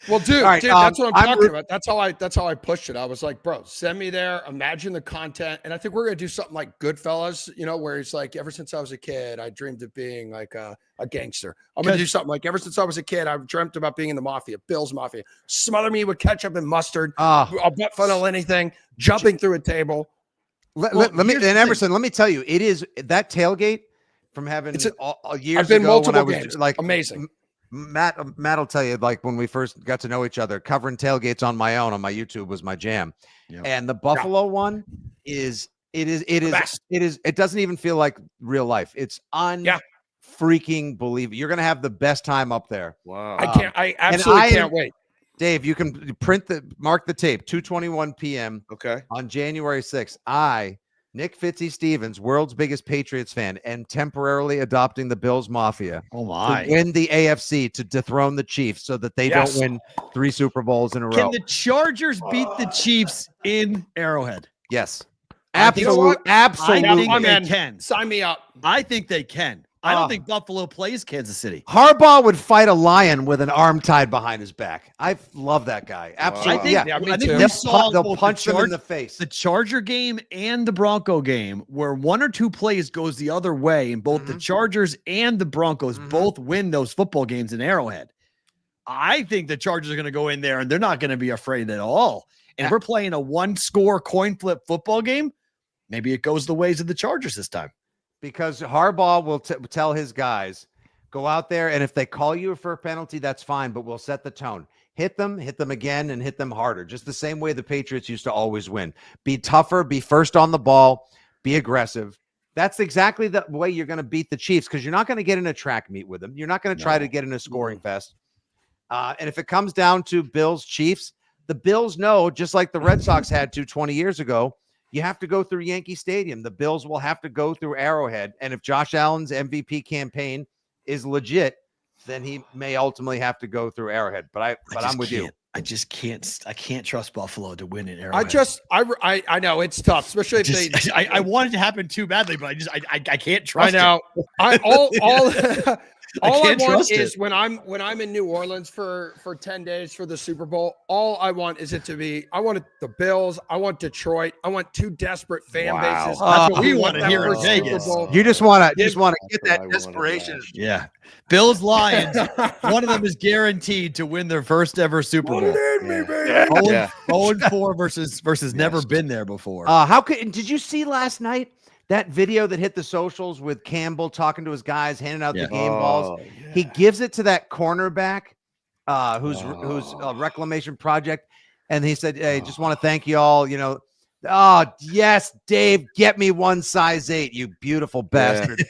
Well, dude, All right, that's what I'm I'm talking about. That's how I pushed it. I was like, bro, send me there. Imagine the content, and I think we're gonna do something like Goodfellas, where it's like, ever since I was a kid, I dreamed of being like a gangster. I'm gonna do something like, ever since I was a kid, I've dreamt about being in the mafia, Bill's Mafia. Smother me with ketchup and mustard. Ah. I'll butt funnel anything, jumping through a table. Let Well, me, here's the and thing. Emerson, let me tell you, it is that tailgate from having It's a- years I've been ago when I multiple was games. like Amazing. Matt will tell you, like when we first got to know each other, covering tailgates on my own on my YouTube was my jam. Yep. And the Buffalo one is best. it doesn't even feel like real life. It's freaking believable. You're gonna have the best time up there. Wow. I absolutely I- can't wait. Dave, you can mark the tape, 2:21 p.m. Okay. on January 6th. Nick Fitzy Stevens, world's biggest Patriots fan, and temporarily adopting the Bills Mafia Oh my. to win the AFC to dethrone the Chiefs so that they Yes. don't win 3 Super Bowls in a Can row. the Chargers beat the Chiefs in Arrowhead? Yes. You know what? Absolutely. I think I'm they in. can. Sign me up. I think they can. I Ah. don't think Buffalo plays Kansas City. Harbaugh would fight a lion with an arm tied behind his back. I love that guy. Absolutely. I think, yeah. Yeah, me I think too. we They'll, saw they'll both punch the them in the face. the Charger game and the Bronco game where 1 or 2 plays goes the other way, and both the Chargers and the Broncos both win those football games in Arrowhead. I think the Chargers are going to go in there and they're not going to be afraid at all. And if we're playing a 1-score coin flip football game, maybe it goes the ways of the Chargers this time. Because Harbaugh will tell his guys, go out there, and if they call you for a penalty, that's fine, but we'll set the tone. Hit them again, and hit them harder. Just the same way the Patriots used to always win. Be tougher, be first on the ball, be aggressive. That's exactly the way you're going to beat the Chiefs, because you're not going to get in a track meet with them. You're not going to try to get in a scoring fest. And if it comes down to Bills Chiefs, the Bills know, just like the Red Sox had to 20 years ago, you have to go through Yankee Stadium. The Bills will have to go through Arrowhead. And if Josh Allen's MVP campaign is legit, then he may ultimately have to go through Arrowhead. But I'm with you. I just can't. I can't trust Buffalo to win in Arrowhead. I know it's tough, especially if I want it to happen too badly, but I can't trust. I know. All I want is it. when I'm in New Orleans for 10 days for the Super Bowl, all I want is it to be, I want the Bills, I want Detroit, I want two desperate fan bases. That's what we want to hear in Vegas. You just want to get that desperation. Yeah. Bills Lions, one of them is guaranteed to win their first ever Super Bowl. 0-4 versus never been there before. Did you see last night that video that hit the socials with Campbell talking to his guys, handing out the game balls? Yeah. He gives it to that cornerback who's a reclamation project. And he said, hey, just want to thank you all. Oh, yes, Dave, get me one size 8, you beautiful bastard.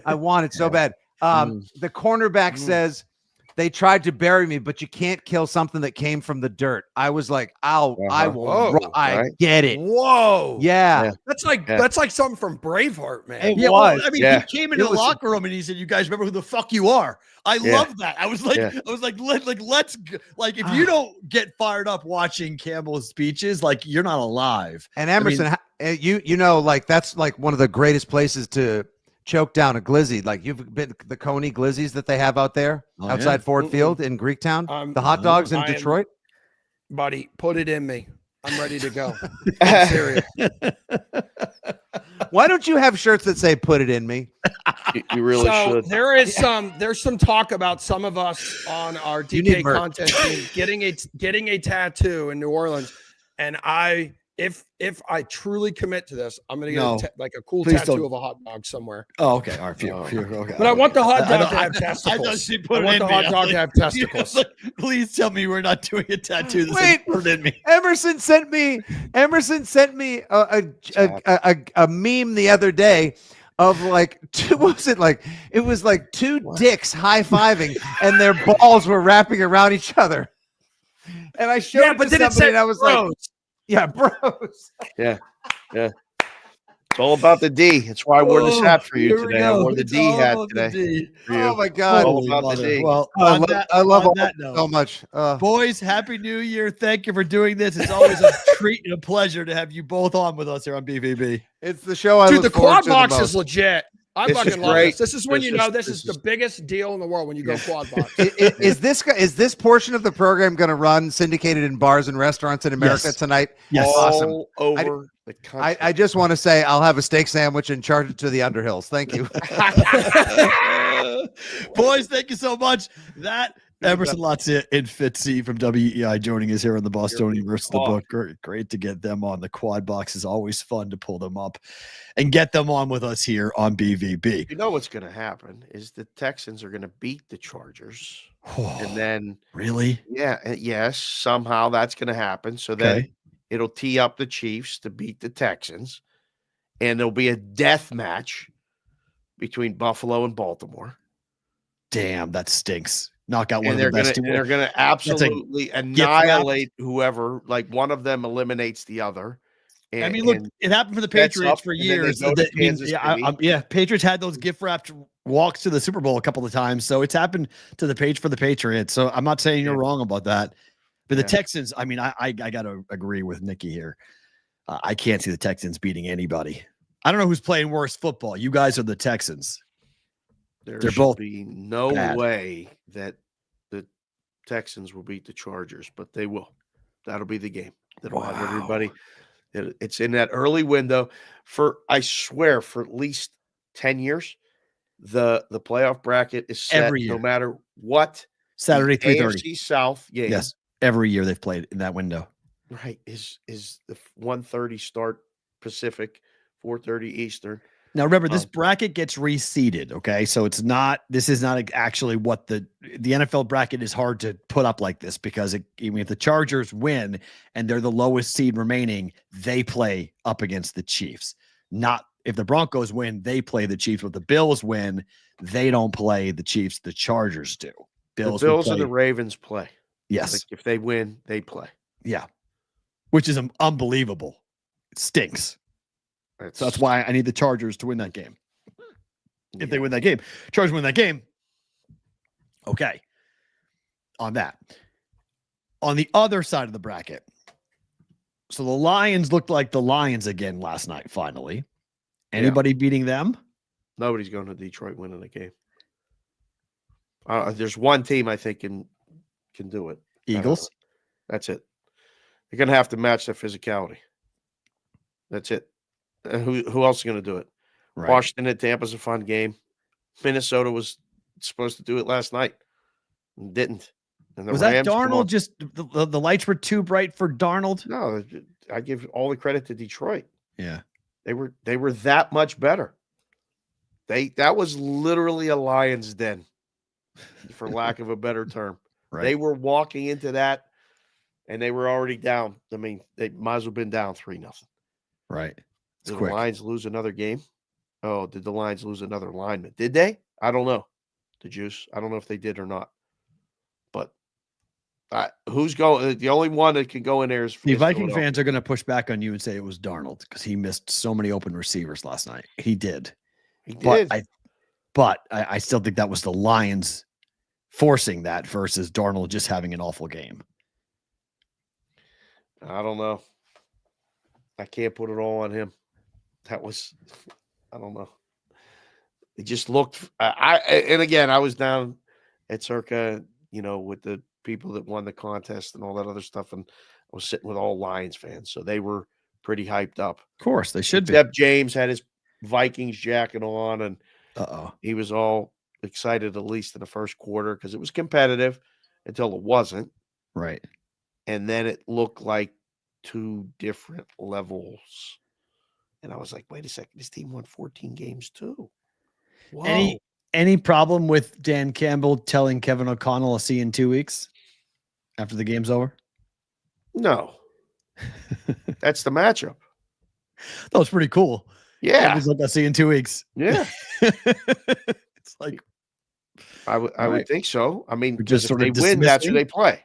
I want it so bad. The cornerback says, they tried to bury me, but you can't kill something that came from the dirt. I was like, I will. I get it. Whoa. Yeah. That's like something from Braveheart, man. It Yeah, was. well, I mean, he came into the locker room and he said, "You guys remember who the fuck you are?" I love that. I was like, let's if you don't get fired up watching Campbell's speeches, like you're not alive. And Emerson, that's like one of the greatest places to choke down a glizzy. Like, you've been the Coney glizzies that they have out there outside Ford Field in Greektown, the hot dogs in Detroit. Buddy, put it in me. I'm ready to go. I'm serious. Why don't you have shirts that say "Put it in me"? You really should. There's some talk about some of us on our DK content team getting a tattoo in New Orleans, and if I truly commit to this, I'm going to get a cool tattoo of a hot dog somewhere. Oh, okay. All right. Okay. But I want the hot dog to have testicles. I want the hot dog to have testicles. Please tell me we're not doing a tattoo. Wait, put it in me. Emerson sent me a meme the other day of it was like two dicks high-fiving and their balls were wrapping around each other. And I showed it to somebody and I was like, yeah, bros. Yeah. It's all about the D. That's why I wore this hat for you today. I wore the D hat today. Oh my God. All about the D. Well, I love all that so much. Boys, Happy New Year. Thank you for doing this. It's always a treat and a pleasure to have you both on with us here on BVB. It's the show I Dude, look the quad forward to box the is legit. I fucking love great. this. This is when this is the biggest deal in the world when you go quad box. Is this portion of the program going to run syndicated in bars and restaurants in America tonight? Yes. Awesome. All over the country. I just want to say I'll have a steak sandwich and charge it to the Underhills. Thank you. Boys, thank you so much. Emerson Latzia and Fitzy from WEI joining us here on the Bostonian versus the Book. Great to get them on. The quad box is always fun to pull them up and get them on with us here on BVB. You know what's going to happen is the Texans are going to beat the Chargers. And then really? Yes, somehow that's going to happen. So then it'll tee up the Chiefs to beat the Texans. And there'll be a death match between Buffalo and Baltimore. Damn, that stinks. Knock out one of the best. They're going to absolutely annihilate whoever. Like, one of them eliminates the other. And, I mean, look, it happened for the Patriots for years. Patriots had those gift wrapped walks to the Super Bowl a couple of times, so it's happened to the Patriots. So I'm not saying you're wrong about that, but the Texans. I mean, I got to agree with Nikki here. I can't see the Texans beating anybody. I don't know who's playing worse football. You guys are the Texans. They're both be no way that the Texans will beat the Chargers, but they will. That'll be the game. That'll have everybody. It's in that early window I swear, for at least 10 years, the playoff bracket is set every year, no matter what. Saturday 3:30 AFC South game. Yes, every year they've played in that window. Right, is the 1:30 start Pacific, 4:30 Eastern. Now remember, this bracket gets reseeded. Okay, so this is not actually what the NFL bracket is hard to put up like this, because even if the Chargers win and they're the lowest seed remaining, they play up against the Chiefs. If the Broncos win, they play the Chiefs. If the Bills win, they don't play the Chiefs. The Chargers do. The would Bills and play- the Ravens play. Yes. Like if they win, they play. Yeah. Which is unbelievable. It stinks. So that's why I need the Chargers to win that game. If they win that game, Chargers win that game. Okay. On that. On the other side of the bracket. So the Lions looked like the Lions again last night, finally. Anybody beating them? Nobody's going to Detroit winning the game. There's one team I think can do it. Eagles. That's it. They're going to have to match their physicality. That's it. Who else is going to do it? Right. Washington at Tampa's a fun game. Minnesota was supposed to do it last night and didn't. And the Was Rams that come Darnold? on. Just the lights were too bright for Darnold? No, I give all the credit to Detroit. Yeah. They were that much better. That was literally a lion's den, for lack of a better term. Right. They were walking into that, and they were already down. I mean, they might as well have been down 3-0. Right. It's Did quick. the Lions lose another game? Oh, did the Lions lose another lineman? Did they? I don't know. The Juice. I don't know if they did or not. But who's going? The only one that can go in there is The is Viking Philadelphia. fans are going to push back on you and say it was Darnold because he missed so many open receivers last night. He did. He did. But I still think that was the Lions forcing that versus Darnold just having an awful game. I don't know. I can't put it all on him. That was, I don't know. It just looked. And again, I was down at Circa, with the people that won the contest and all that other stuff, and I was sitting with all Lions fans, so they were pretty hyped up. Of course, they should be. Except James had his Vikings jacket on, and Uh-oh. he was all excited, at least in the first quarter, because it was competitive until it wasn't. Right. And then it looked like two different levels. And I was like, wait a second, this team won 14 games too. Whoa. Any problem with Dan Campbell telling Kevin O'Connell I'll see you in 2 weeks after the game's over? No. That's the matchup. That was pretty cool. Yeah. He's like, I'll see you in 2 weeks. Yeah. It's like, I would think so. I mean, We're just if sort they of win, that's who dismissing? they play.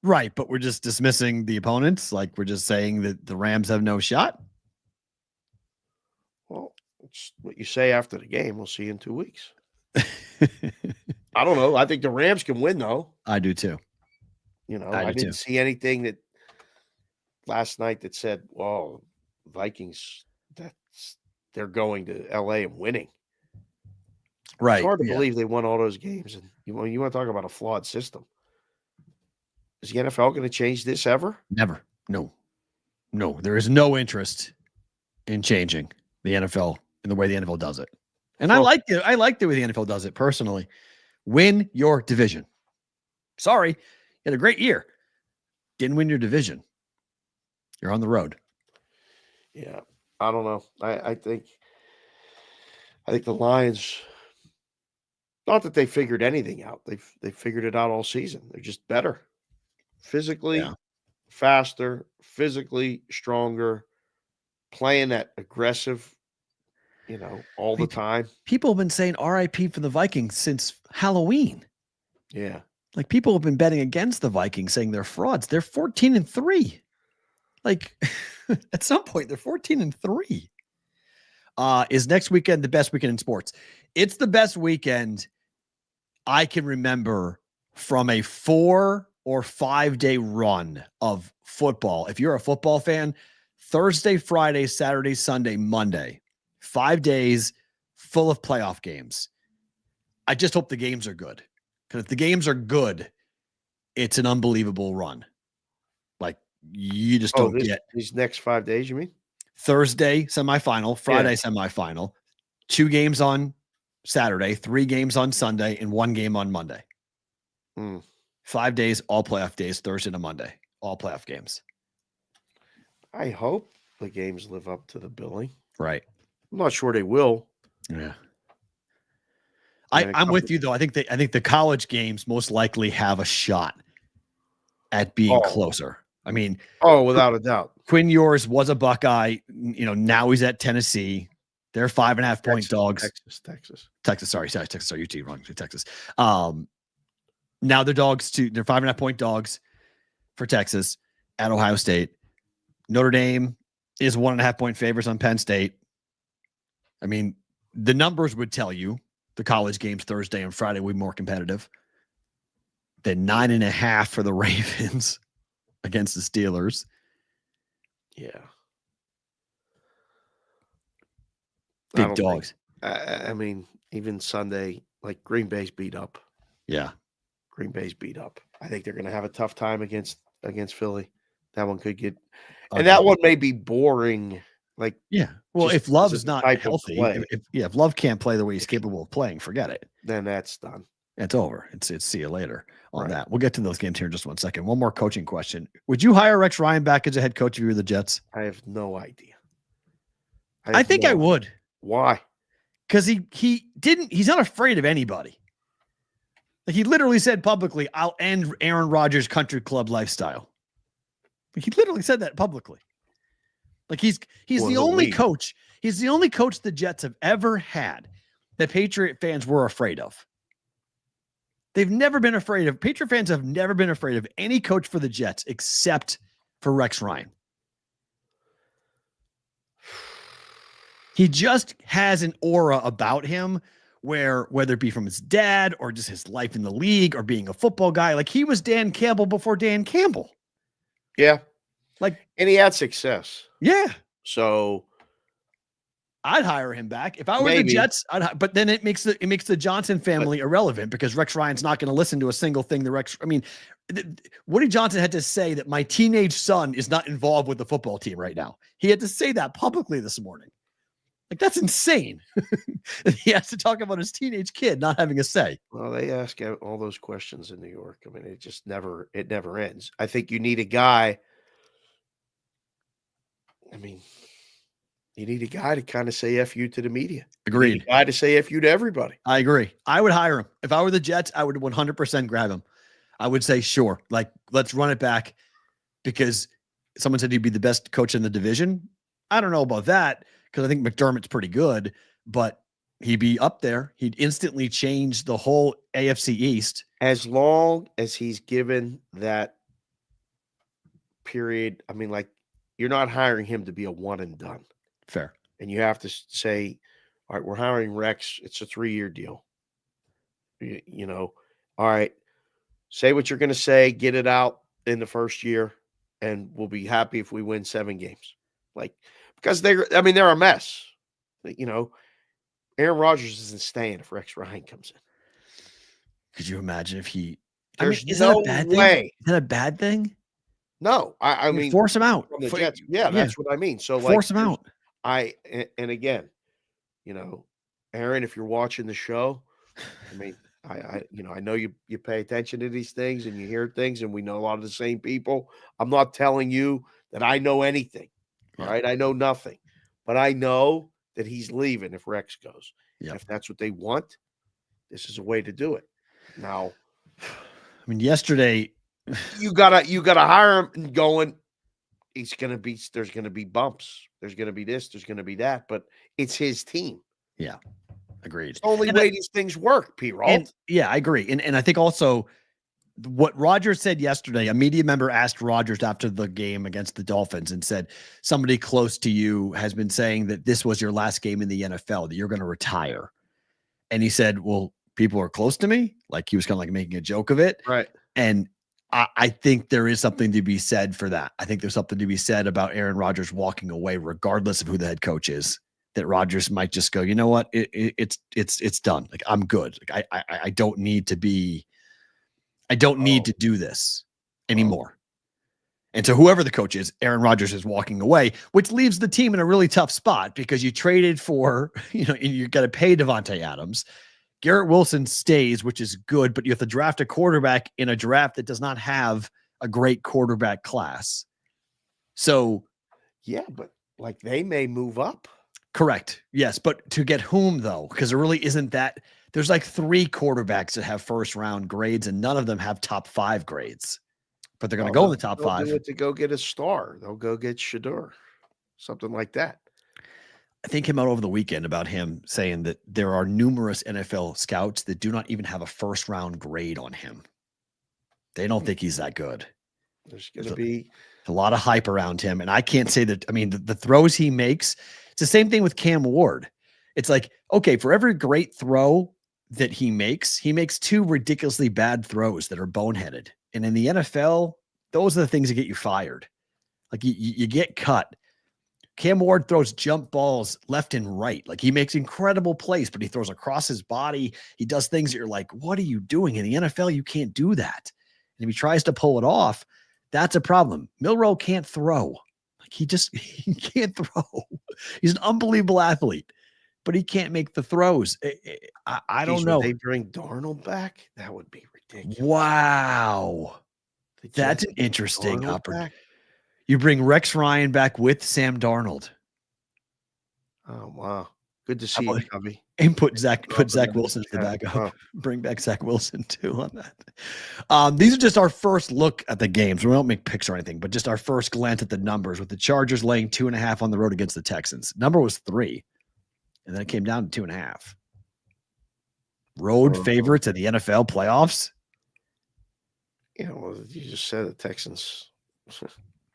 right, but we're just dismissing the opponents. Like we're just saying that the Rams have no shot. Well, it's what you say after the game. We'll see you in 2 weeks. I don't know. I think the Rams can win, though. I do too. I do didn't too. see anything that last night that said, well, Vikings, they're going to LA and winning. Right. It's hard to yeah. believe they won all those games. And you want to talk about a flawed system. Is the NFL going to change this ever? Never. No. There is no interest in changing the NFL in the way the NFL does it. And I Well- like it. I like the way the NFL does it personally. Win your division. Sorry, you had a great year. Didn't win your division. You're on the road. Yeah. I don't know. I think the Lions, not that they figured anything out. They figured it out all season. They're just better. Physically, Yeah. faster, physically stronger, playing that aggressive, all the time. People have been saying RIP for the Vikings since Halloween. Yeah. Like people have been betting against the Vikings saying they're frauds. They're 14-3. Like at some point they're 14-3. Is next weekend the best weekend in sports? It's the best weekend I can remember from a 4 or 5 day run of football. If you're a football fan, Thursday, Friday, Saturday, Sunday, Monday, 5 days full of playoff games. I just hope the games are good. Because if the games are good, it's an unbelievable run. Like you just don't get these next 5 days, you mean? Thursday semifinal, Friday semifinal, 2 games on Saturday, 3 games on Sunday, and 1 game on Monday. 5 days, all playoff days, Thursday to Monday, all playoff games. I hope the games live up to the billing. Right. I'm not sure they will. Yeah. And I'm with you though. I think the college games most likely have a shot at being closer. I mean, without a doubt. Quinn Ewers was a Buckeye. Now he's at Tennessee. They're 5.5 point dogs. Texas. Sorry, UT wrong. Texas. Now they're 5.5 point dogs for Texas at Ohio State. Notre Dame is 1.5 point favorites on Penn State. I mean, the numbers would tell you the college games Thursday and Friday will be more competitive than 9.5 for the Ravens against the Steelers. Yeah. Big dogs. I mean, even Sunday, like Green Bay's beat up. Yeah. Green Bay's beat up. I think they're going to have a tough time against Philly. That one could get, and that one may be boring. Like, yeah. Well, if Love's not healthy, if Love can't play the way he's capable of playing, forget it. Then that's done. It's over. It's see you later on that. We'll get to those games here in just 1 second. One more coaching question. Would you hire Rex Ryan back as a head coach if you were the Jets? I have no idea. I think I would. Why? Because he's not afraid of anybody. Like he literally said publicly, I'll end Aaron Rodgers' country club lifestyle. Like he literally said that publicly. Like he's the only coach. He's the only coach the Jets have ever had that Patriot fans were afraid of. They've never been afraid of. Patriot fans have never been afraid of any coach for the Jets except for Rex Ryan. He just has an aura about him where, whether it be from his dad or just his life in the league or being a football guy, like he was Dan Campbell before Dan Campbell. Yeah. Like, and he had success. Yeah. So I'd hire him back. If I were the Jets, but then it makes the Johnson family irrelevant because Rex Ryan's not going to listen to a single thing Woody Johnson had to say that my teenage son is not involved with the football team right now. He had to say that publicly this morning. Like, that's insane. He has to talk about his teenage kid not having a say. Well, they ask all those questions in New York. I mean, it never ends. I think you need a guy. I mean, you need a guy to kind of say F you to the media. Agreed. You need a guy to say F you to everybody. I agree. I would hire him. If I were the Jets, I would 100% grab him. I would say, sure, like, let's run it back because someone said he'd be the best coach in the division. I don't know about that because I think McDermott's pretty good, but he'd be up there. He'd instantly change the whole AFC East. As long as he's given that period, I mean, like, you're not hiring him to be a one and done. Fair. And you have to say, all right, we're hiring Rex. It's a 3-year deal. You know, all right, say what you're going to say, get it out in the first year, and we'll be happy if we win 7 games. Like, because they're a mess. You know, Aaron Rodgers isn't staying if Rex Ryan comes in. Could you imagine if he? Is that a bad thing? Is that a bad thing? No, I mean, force him out. From the Jets. Yeah, that's what I mean. So, force him out. And again, you know, Aaron, if you're watching the show, I mean, I know you pay attention to these things and you hear things, and we know a lot of the same people. I'm not telling you that I know anything. All right, I know nothing, but I know that he's leaving if Rex goes. Yeah. If that's what they want, this is a way to do it. Now, I mean, yesterday you gotta hire him and going. There's gonna be bumps. There's gonna be this. There's gonna be that. But it's his team. Yeah, agreed. It's the only way these things work, P-Roll. Yeah, I agree. And I think also what Rodgers said yesterday, a media member asked Rodgers after the game against the Dolphins and said, somebody close to you has been saying that this was your last game in the NFL, that you're going to retire. And he said, well, people are close to me. Like he was kind of like making a joke of it. Right. And I think there is something to be said for that. I think there's something to be said about Aaron Rodgers walking away, regardless of who the head coach is, that Rodgers might just go, you know what? It's done. Like, I'm good. Like I don't need to be, I don't need to do this anymore. And so whoever the coach is, Aaron Rodgers is walking away, which leaves the team in a really tough spot because you traded for, you got to pay Devontae Adams. Garrett Wilson stays, which is good, but you have to draft a quarterback in a draft that does not have a great quarterback class. So, yeah, but like they may move up. Correct. Yes. But to get whom though? Because there really isn't that. There's like 3 quarterbacks that have first round grades and none of them have top 5 grades, but they're going to go in the top 5. Do it to go get a star. They'll go get Shedeur, something like that. thing came out over the weekend about him saying that there are numerous NFL scouts that do not even have a first round grade on him. They don't think he's that good. There's going to be a lot of hype around him. And I can't say that. I mean, the throws he makes, it's the same thing with Cam Ward. It's like, okay, for every great throw that he makes 2 ridiculously bad throws that are boneheaded. And in the NFL, those are the things that get you fired. Like you get cut. Cam Ward throws jump balls left and right. Like he makes incredible plays, but he throws across his body. He does things that you're like, what are you doing? In the NFL, you can't do that. And if he tries to pull it off, that's a problem. Milroe can't throw. Like he can't throw. He's an unbelievable athlete, but he can't make the throws. I don't know. They bring Darnold back? That would be ridiculous. Wow. That's an interesting opportunity. You bring Rex Ryan back with Sam Darnold. Oh, wow. Good to see you, Cubby. And put Zach Wilson to the backup. Wow. Bring back Zach Wilson too on that. These are just our first look at the games. We don't make picks or anything, but just our first glance at the numbers with the Chargers laying 2.5 on the road against the Texans. Number was 3, and then it came down to 2.5. Road favorites at the NFL playoffs. You know, you just said the Texans.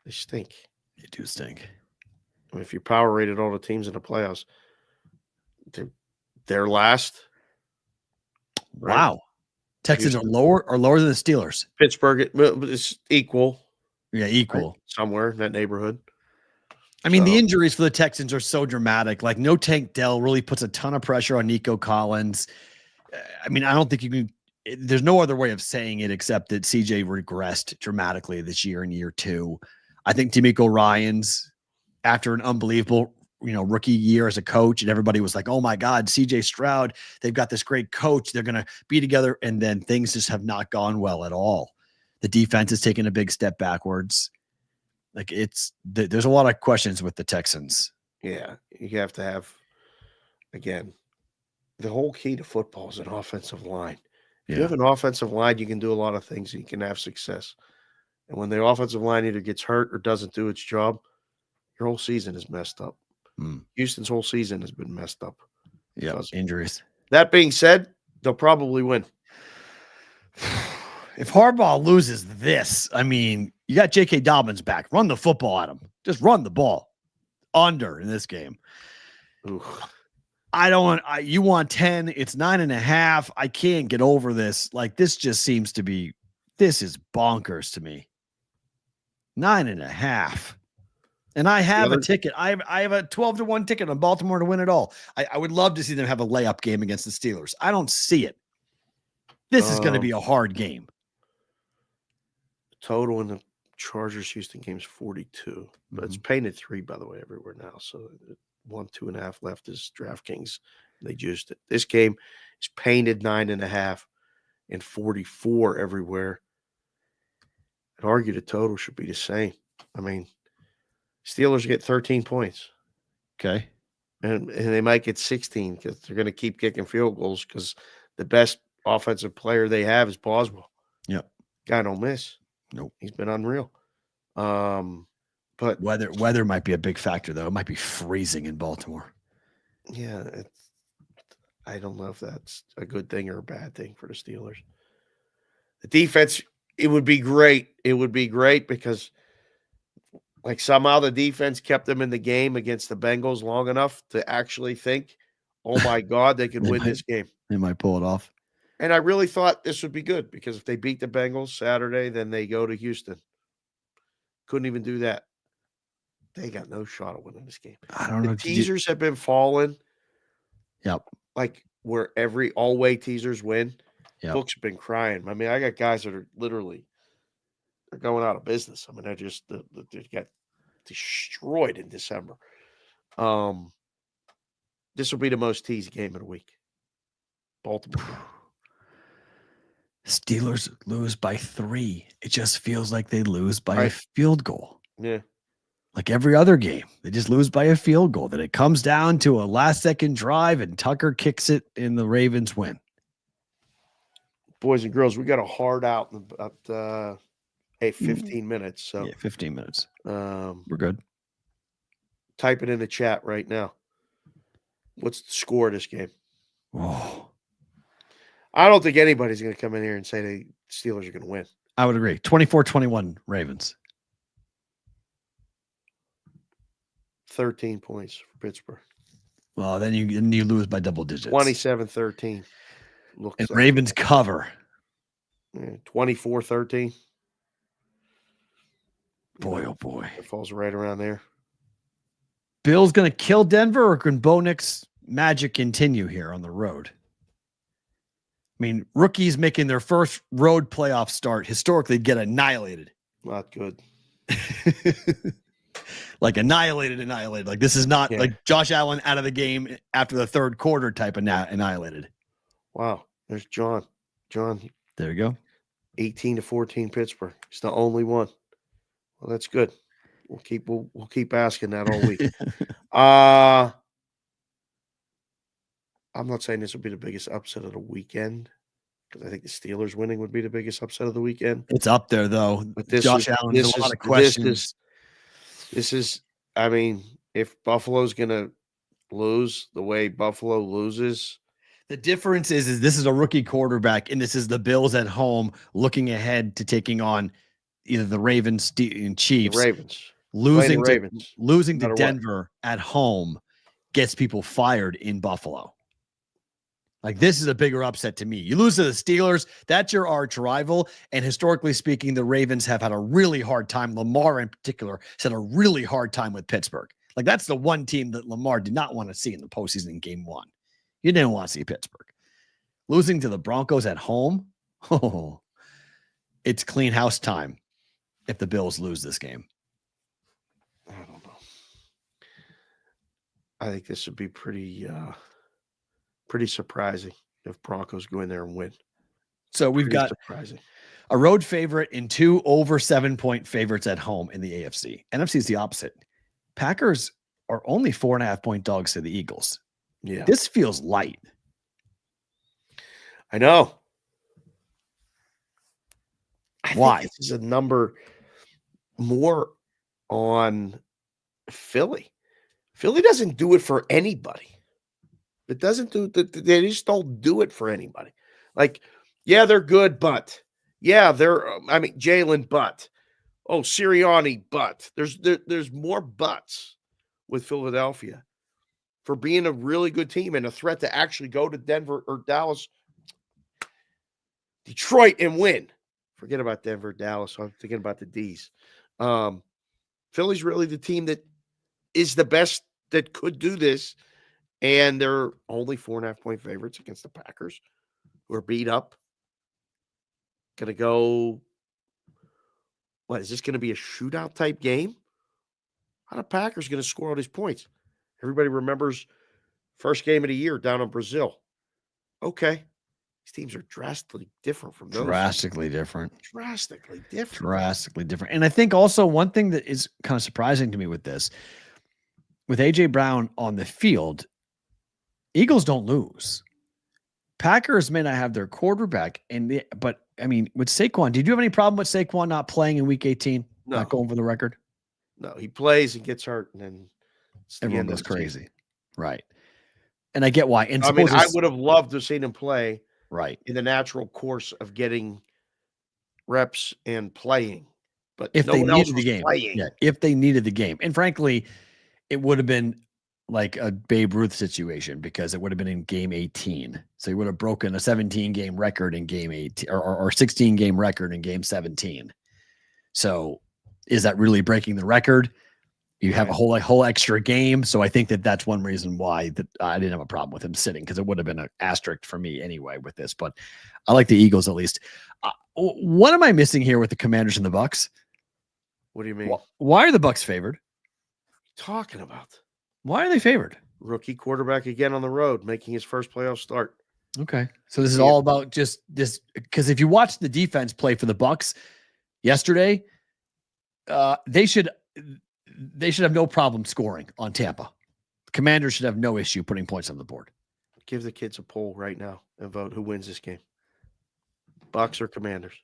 They stink. They do stink. I mean, if you power rated all the teams in the playoffs, they're last. Right? Wow. Texans are lower than the Steelers. Pittsburgh is equal. Yeah, equal. Right? Somewhere in that neighborhood. I mean, the injuries for the Texans are so dramatic. Like, no Tank Dell really puts a ton of pressure on Nico Collins. I mean, I don't think you can – there's no other way of saying it except that CJ regressed dramatically this year in year 2. I think DeMeco Ryans, after an unbelievable, rookie year as a coach, and everybody was like, oh my God, CJ Stroud, they've got this great coach. They're going to be together. And then things just have not gone well at all. The defense has taken a big step backwards. Like there's a lot of questions with the Texans. Yeah. You have to have, again, the whole key to football is an offensive line. If you have an offensive line, you can do a lot of things and you can have success. And when the offensive line either gets hurt or doesn't do its job, your whole season is messed up. Houston's whole season has been messed up. Yeah, injuries. That being said, they'll probably win. If Harbaugh loses this, I mean, you got J.K. Dobbins back. Run the football at him. Just run the ball. Under in this game. Oof. You want 10. It's 9.5. I can't get over this. Like, this just seems to be, this is bonkers to me. 9.5. And I have a ticket. I have a 12-1 ticket on Baltimore to win it all. I would love to see them have a layup game against the Steelers. I don't see it. This is going to be a hard game. Total in the Chargers-Houston game is 42. But it's painted 3, by the way, everywhere now. So 1, 2.5 left is DraftKings. They juiced it. This game is painted 9.5 and 44 everywhere. I'd argue the total should be the same. I mean, Steelers get 13 points. Okay. And they might get 16 because they're going to keep kicking field goals because the best offensive player they have is Boswell. Yep. Guy don't miss. Nope. He's been unreal. But weather might be a big factor, though. It might be freezing in Baltimore. Yeah. I don't know if that's a good thing or a bad thing for the Steelers. The defense, it would be great. It would be great because like somehow the defense kept them in the game against the Bengals long enough to actually think, oh my God, they could win this game. They might pull it off. And I really thought this would be good because if they beat the Bengals Saturday, then they go to Houston. Couldn't even do that. They got no shot at winning this game. I don't know. The teasers have been falling. Yep. Like where all-way teasers win. Yep. Books have been crying. I mean, I got guys that are literally they're going out of business. I mean, they got destroyed in December. This will be the most teased game of the week. Baltimore. Steelers lose by 3. It just feels like they lose by a field goal. Yeah. Like every other game, they just lose by a field goal. Then it comes down to a last-second drive, and Tucker kicks it, and the Ravens win. Boys and girls, we got a hard out in about 15 minutes. So yeah, 15 minutes. We're good. Type it in the chat right now. What's the score of this game? Oh, I don't think anybody's going to come in here and say the Steelers are going to win. I would agree. 24-21 Ravens. 13 points for Pittsburgh. Well, then you lose by double digits. 27-13. Looks And like. Ravens cover. 24-13. Boy, oh boy. It falls right around there. Bill's going to kill Denver, or can Bo Nix magic continue here on the road? I mean, rookies making their first road playoff start historically get annihilated. Not good. Like annihilated. Like this is not like Josh Allen out of the game after the third quarter type of annihilated. Wow. There's John. There you go. 18-14 Pittsburgh. He's the only one. Well, that's good. We'll keep asking that all week. I'm not saying this will be the biggest upset of the weekend, because I think the Steelers winning would be the biggest upset of the weekend. It's up there though. But this Josh is, Allen, this a lot is, of questions. This is, I mean, if Buffalo's gonna lose the way Buffalo loses, The difference is this is a rookie quarterback, and this is the Bills at home looking ahead to taking on either the Ravens and Chiefs. the Ravens Losing playing the to, Ravens, losing no to matter what. Denver at home gets people fired in Buffalo. Like, this is a bigger upset to me. You lose to the Steelers, that's your arch rival. And historically speaking, the Ravens have had a really hard time. Lamar in particular has had a really hard time with Pittsburgh. Like, that's the one team that Lamar did not want to see in the postseason in game one. You didn't want to see Pittsburgh. Losing to the Broncos at home, it's clean house time if the Bills lose this game. I don't know. I think this would be pretty surprising if Broncos go in there and win. So we've Pretty got surprising. a road favorite and 2 over 7-point favorites at home in the AFC. NFC is the opposite. Packers are only 4.5-point dogs to the Eagles. Yeah, This feels light. I know. I Why? think this is a number more on Philly. Philly doesn't do it for anybody. It doesn't do. They just don't do it for anybody. Like, yeah, they're good, but yeah, they're. I mean, Jalen, but Sirianni, but there's more buts with Philadelphia for being a really good team and a threat to actually go to Denver or Dallas, Detroit, and win. Forget about Denver, Dallas. I'm thinking about the D's. Philly's really the team that is the best that could do this, and they're only 4.5-point favorites against the Packers, who are beat up. Going to go. What is this going to be, a shootout type game? How the Packers going to score all these points? Everybody remembers first game of the year down in Brazil. Okay. These teams are drastically different from those. Drastically different. Drastically different. Drastically different. And I think also one thing that is kind of surprising to me with this, with A.J. Brown on the field, Eagles don't lose. Packers may not have their quarterback, but I mean, with Saquon, did you have any problem with Saquon not playing in Week 18? No. Not going for the record? No, he plays and gets hurt, and then it's the Everyone end of goes the season. crazy. Right. And I get why. And I mean, I suppose would have loved to have seen him play right. in the natural course of getting reps and playing. But If no they one else needed the was game. playing. Yeah. If they needed the game. And frankly, it would have been like a Babe Ruth situation because it would have been in game 18. So he would have broken a 17-game record in game 18 or 16-game record in game 17. So is that really breaking the record? You have a whole extra game. So I think that's one reason why that I didn't have a problem with him sitting, because it would have been an asterisk for me anyway with this. But I like the Eagles at least. What am I missing here with the Commanders and the Bucks? What do you mean? Why are the Bucks favored? Talking about Why are they favored? rookie quarterback again on the road, making his first playoff start. Okay. So this is all about just this, because if you watch the defense play for the Bucks yesterday, they should have no problem scoring on Tampa. The Commanders should have no issue putting points on the board. Give the kids a poll right now and vote who wins this game. Bucks or Commanders?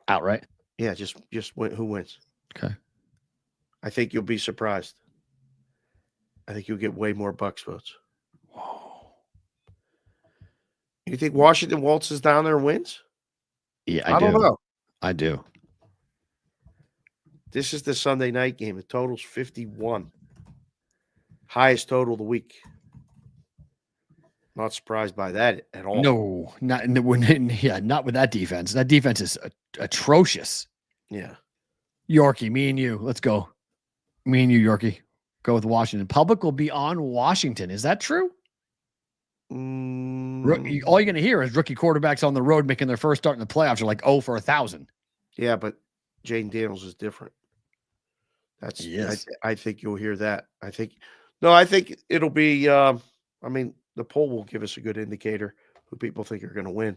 Outright. Yeah, just who wins. Okay. I think you'll be surprised. I think you'll get way more Bucks votes. You think Washington waltzes down there and wins? Yeah, I don't know. I do. This is the Sunday night game. The total's 51. Highest total of the week. Not surprised by that at all. No, not not with that defense. That defense is atrocious. Yeah. Yorkie, me and you. Let's go. Me and you, Yorkie. Go with Washington. Public will be on Washington. Is that true? All you're going to hear is rookie quarterbacks on the road making their first start in the playoffs are like 0 for 1,000. Yeah, but Jaden Daniels is different. That's yes. I think you'll hear that. I think it'll be the poll will give us a good indicator who people think are going to win.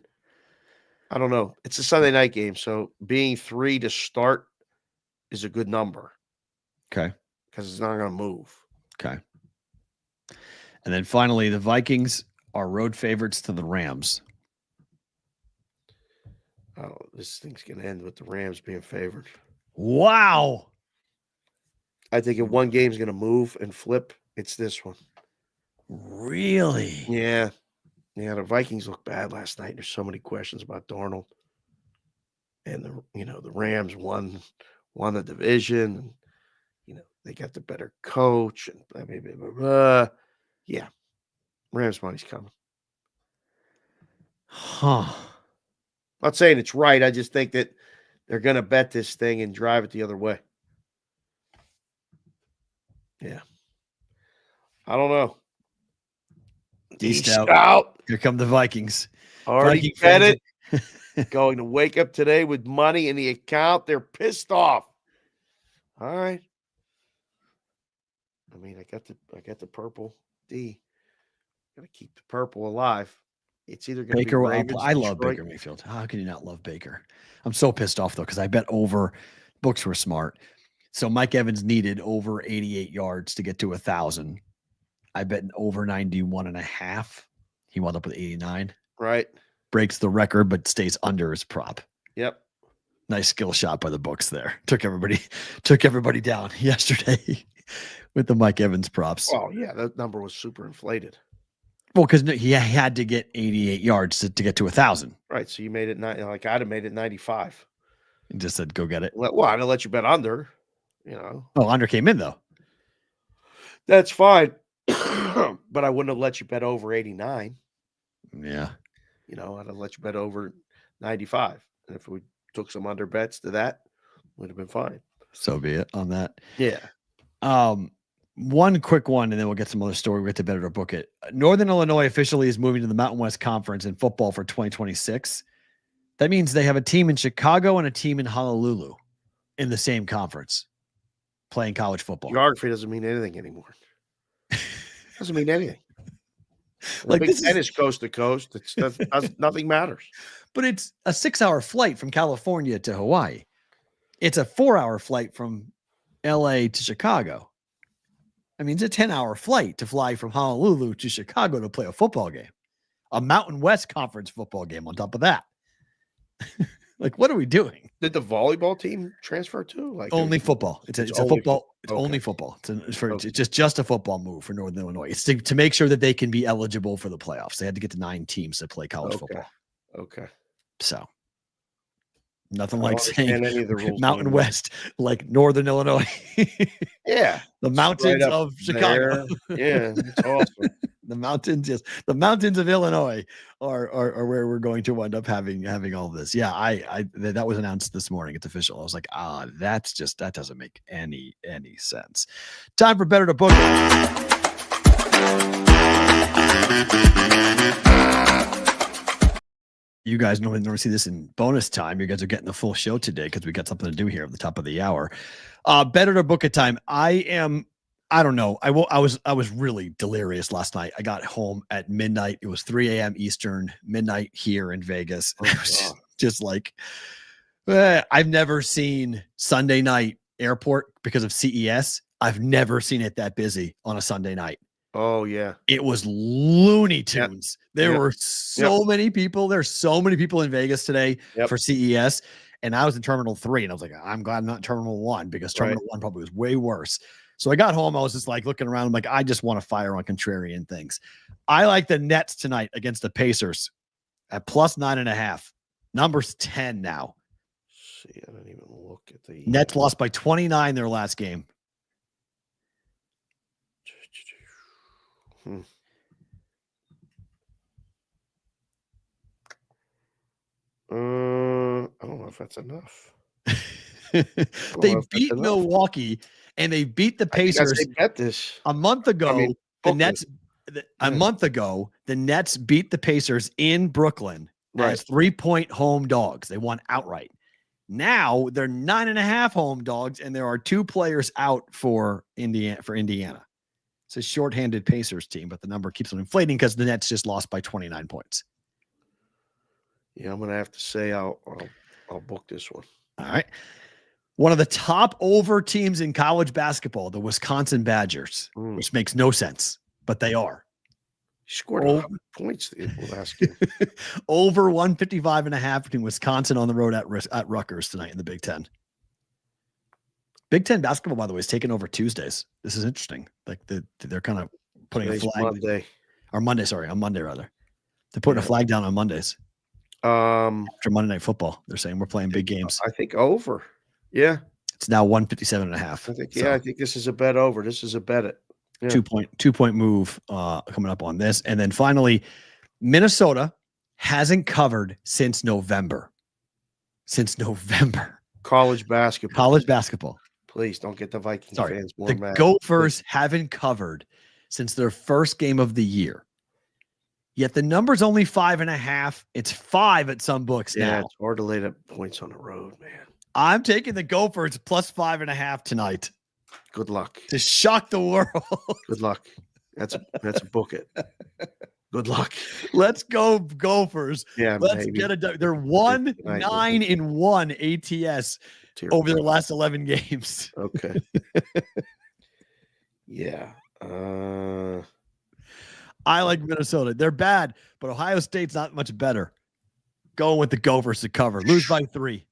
I don't know. It's a Sunday night game, so being 3 to start is a good number. Okay. Because it's not going to move. Okay. And then finally, the Vikings are road favorites to the Rams. Oh, this thing's going to end with the Rams being favored. Wow. I think if one game's going to move and flip, it's this one. Really? Yeah. Yeah, the Vikings looked bad last night. There's so many questions about Darnold. And the Rams won the division. And, they got the better coach and blah, blah, blah, blah. Yeah. Rams money's coming. Huh. Not saying it's right. I just think that they're going to bet this thing and drive it the other way. Yeah. I don't know. East East out. Here come the Vikings. Already Viking bet fans. it. Going to wake up today with money in the account. They're pissed off. All right. I mean, I got the purple D. Gotta keep the purple alive. It's either going to be Ravens, I love Detroit. Baker Mayfield. How can you not love Baker? I'm so pissed off though because I bet over. Books were smart. So Mike Evans needed over 88 yards to get to 1,000. I bet over 91.5. He wound up with 89. Right. Breaks the record, but stays under his prop. Yep. Nice skill shot by the books there. Took everybody down yesterday with the Mike Evans props. Oh yeah, that number was super inflated. Well, because he had to get 88 yards to get to 1,000. Right. So you made it like I'd have made it 95. And just said, go get it. Well, I'd have let you bet under. Oh, under came in though. That's fine. But I wouldn't have let you bet over 89. Yeah. I'd have let you bet over 95. And if we took some under bets to that, would have been fine. So be it on that. Yeah. One quick one, and then we'll get some other story. We get to better book it. Northern Illinois officially is moving to the Mountain West Conference in football for 2026. That means they have a team in Chicago and a team in Honolulu in the same conference playing college football. Geography doesn't mean anything anymore. Doesn't mean anything. Like Big Ten is coast to coast. Nothing matters. But it's a 6-hour flight from California to Hawaii. It's a 4-hour flight from LA to Chicago. I mean, it's a 10-hour flight to fly from Honolulu to Chicago to play a football game, a Mountain West Conference football game on top of that. Like, what are we doing? Did the volleyball team transfer too? Like Only football. It's a only football. It's only football. It's just a football move for Northern Illinois. It's to make sure that they can be eligible for the playoffs. They had to get to 9 teams to play college football. Okay. So nothing like saying any of the rules Mountain West, like Northern Illinois. Yeah. The mountains right of Chicago. Yeah, it's awesome. The mountains, yes. The mountains of Illinois are where we're going to wind up having all this. Yeah, I that was announced this morning. It's official. I was like, that doesn't make any sense. Time for Better to Book It. You guys normally see this in bonus time. You guys are getting the full show today because we got something to do here at the top of the hour. Better to Book It time. I don't know. I was really delirious last night. I got home at midnight. It was 3 a.m. Eastern, midnight here in Vegas. And it was just like, I've never seen Sunday night airport because of CES. I've never seen it that busy on a Sunday night. Oh yeah. It was Looney Tunes. There were so many people. There's so many people in Vegas today for CES. and I was in Terminal 3, and I was like, I'm glad I'm not in Terminal 1 because Terminal Right. 1 probably was way worse. So I got home, I was just like looking around. I'm like, I just want to fire on contrarian things. I like the Nets tonight against the Pacers at plus 9.5. Number's 10 now. See, I didn't even look at the Nets lost by 29 their last game. I don't know if that's enough. They beat Milwaukee and they beat the Pacers bet this a month ago. I mean, The Nets a month ago, the Nets beat the Pacers in Brooklyn as 3-point home dogs. They won outright. Now they're 9.5 home dogs, and there are 2 players out for Indiana. It's a shorthanded Pacers team, but the number keeps on inflating because the Nets just lost by 29 points. Yeah, I'm gonna have to say I'll book this one. All right. One of the top over teams in college basketball, the Wisconsin Badgers, which makes no sense, but they are. He scored 100 points the last game. Over 155.5 between Wisconsin on the road at Rutgers tonight in the Big Ten. Big Ten basketball, by the way, is taking over Tuesdays. This is interesting. Like they're kind of putting a flag on Monday rather. They're putting a flag down on Mondays. After Monday Night Football, they're saying we're playing big games. I think over. Yeah. It's now 157.5. I think this is a bet over. This is a bet it. Yeah. 2-point move coming up on this. And then finally, Minnesota hasn't covered since November. College basketball. Please don't get the Vikings fans more the mad. Gophers haven't covered since their first game of the year. Yet the number's only 5.5. It's 5 at some books now. It's hard to lay the points on the road, man. I'm taking the Gophers plus 5.5 tonight. Good luck. To shock the world. Good luck. That's a book it. Good luck. Let's go Gophers. Yeah, let's get it done. They're 1-9-1 ATS over their last 11 games. Okay. Yeah. I like Minnesota. They're bad, but Ohio State's not much better. Going with the Gophers to cover. Lose by 3.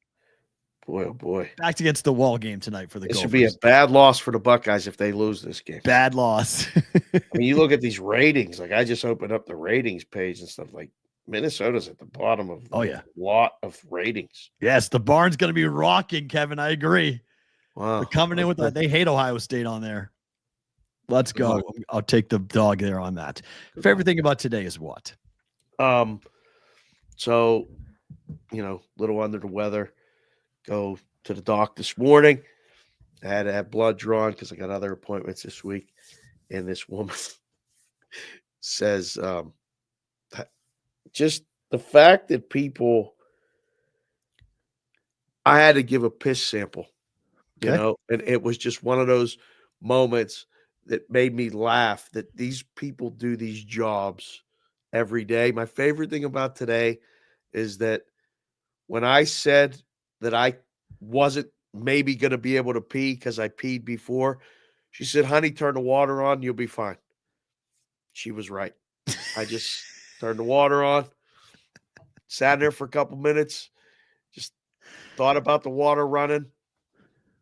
Boy, oh boy. Back against the wall game tonight for the Gophers. It should be a bad loss for the Buckeyes if they lose this game. Bad loss. I mean, you look at these ratings. Like I just opened up the ratings page and stuff. Like Minnesota's at the bottom of a lot of ratings. Yes, the barn's going to be rocking, Kevin. I agree. Wow. They're coming in with that. They hate Ohio State on there. Let's go. I'll take the dog there on that. Favorite thing about today is what? So, little under the weather. Go to the doc this morning. I had to have blood drawn because I got other appointments this week. And this woman says, just the fact that I had to give a piss sample, and it was just one of those moments that made me laugh that these people do these jobs every day. My favorite thing about today is that when I said that I wasn't maybe going to be able to pee because I peed before, she said, honey, turn the water on. You'll be fine. She was right. I just turned the water on, sat there for a couple minutes, just thought about the water running.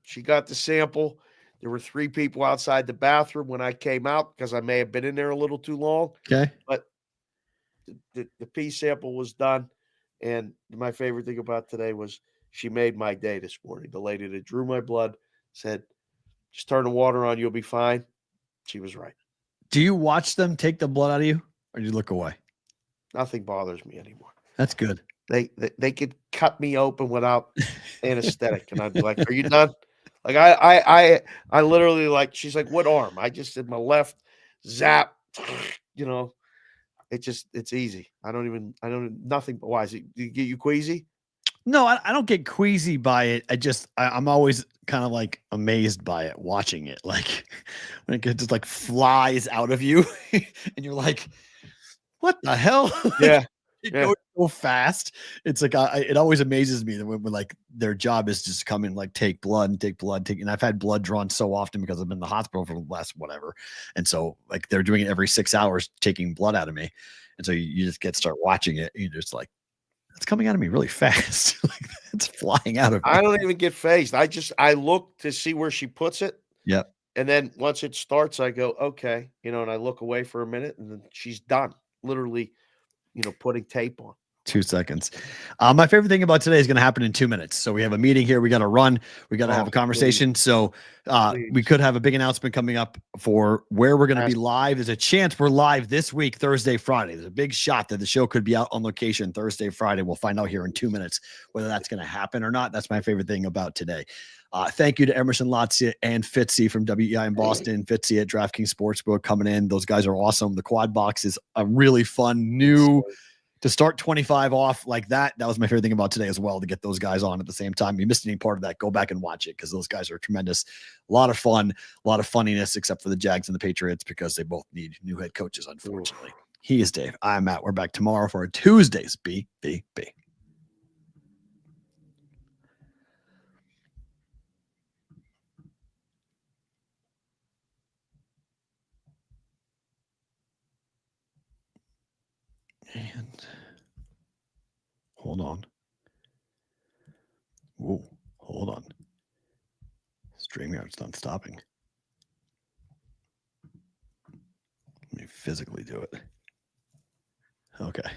She got the sample. There were 3 people outside the bathroom when I came out because I may have been in there a little too long. Okay. But the pee sample was done. And my favorite thing about today was she made my day this morning. The lady that drew my blood said, just turn the water on. You'll be fine. She was right. Do you watch them take the blood out of you or do you look away? Nothing bothers me anymore. That's good. They could cut me open without anesthetic. And I'd be like, are you done? Like I literally she's like, what arm? I just did my left zap, it's easy. Nothing. Why is it? Do you get you queasy? No, I don't get queasy by it. I'm always kind of like amazed by it, watching it. Like when it just like flies out of you and you're like, what the hell? Yeah. It goes so fast. It's like it always amazes me that when like their job is just come in, like take blood. And I've had blood drawn so often because I've been in the hospital for the last whatever, and so like they're doing it every 6 hours, taking blood out of me, and so you just start watching it. And you're just like, It's coming out of me really fast. Like, it's flying out of me. I don't even get phased. I look to see where she puts it. Yep. And then once it starts, I go, okay, and I look away for a minute and then she's done. Literally, putting tape on. 2 seconds. My favorite thing about today is going to happen in 2 minutes. So we have a meeting here. We got to run. We got to have a conversation. So we could have a big announcement coming up for where we're going to be live. There's a chance we're live this week, Thursday, Friday. There's a big shot that the show could be out on location Thursday, Friday. We'll find out here in 2 minutes whether that's going to happen or not. That's my favorite thing about today. Thank you to Emerson Latzia and Fitzy from WEI in Boston, Fitzy at DraftKings Sportsbook coming in. Those guys are awesome. The quad box is a really fun new to start 25 off like that. That was my favorite thing about today as well, to get those guys on at the same time. If you missed any part of that, go back and watch it because those guys are tremendous. A lot of fun, a lot of funniness, except for the Jags and the Patriots because they both need new head coaches, unfortunately. He is Dave. I'm Matt. We're back tomorrow for our Tuesdays. BBB. And hold on. Whoa, hold on. StreamYard's not stopping. Let me physically do it. Okay.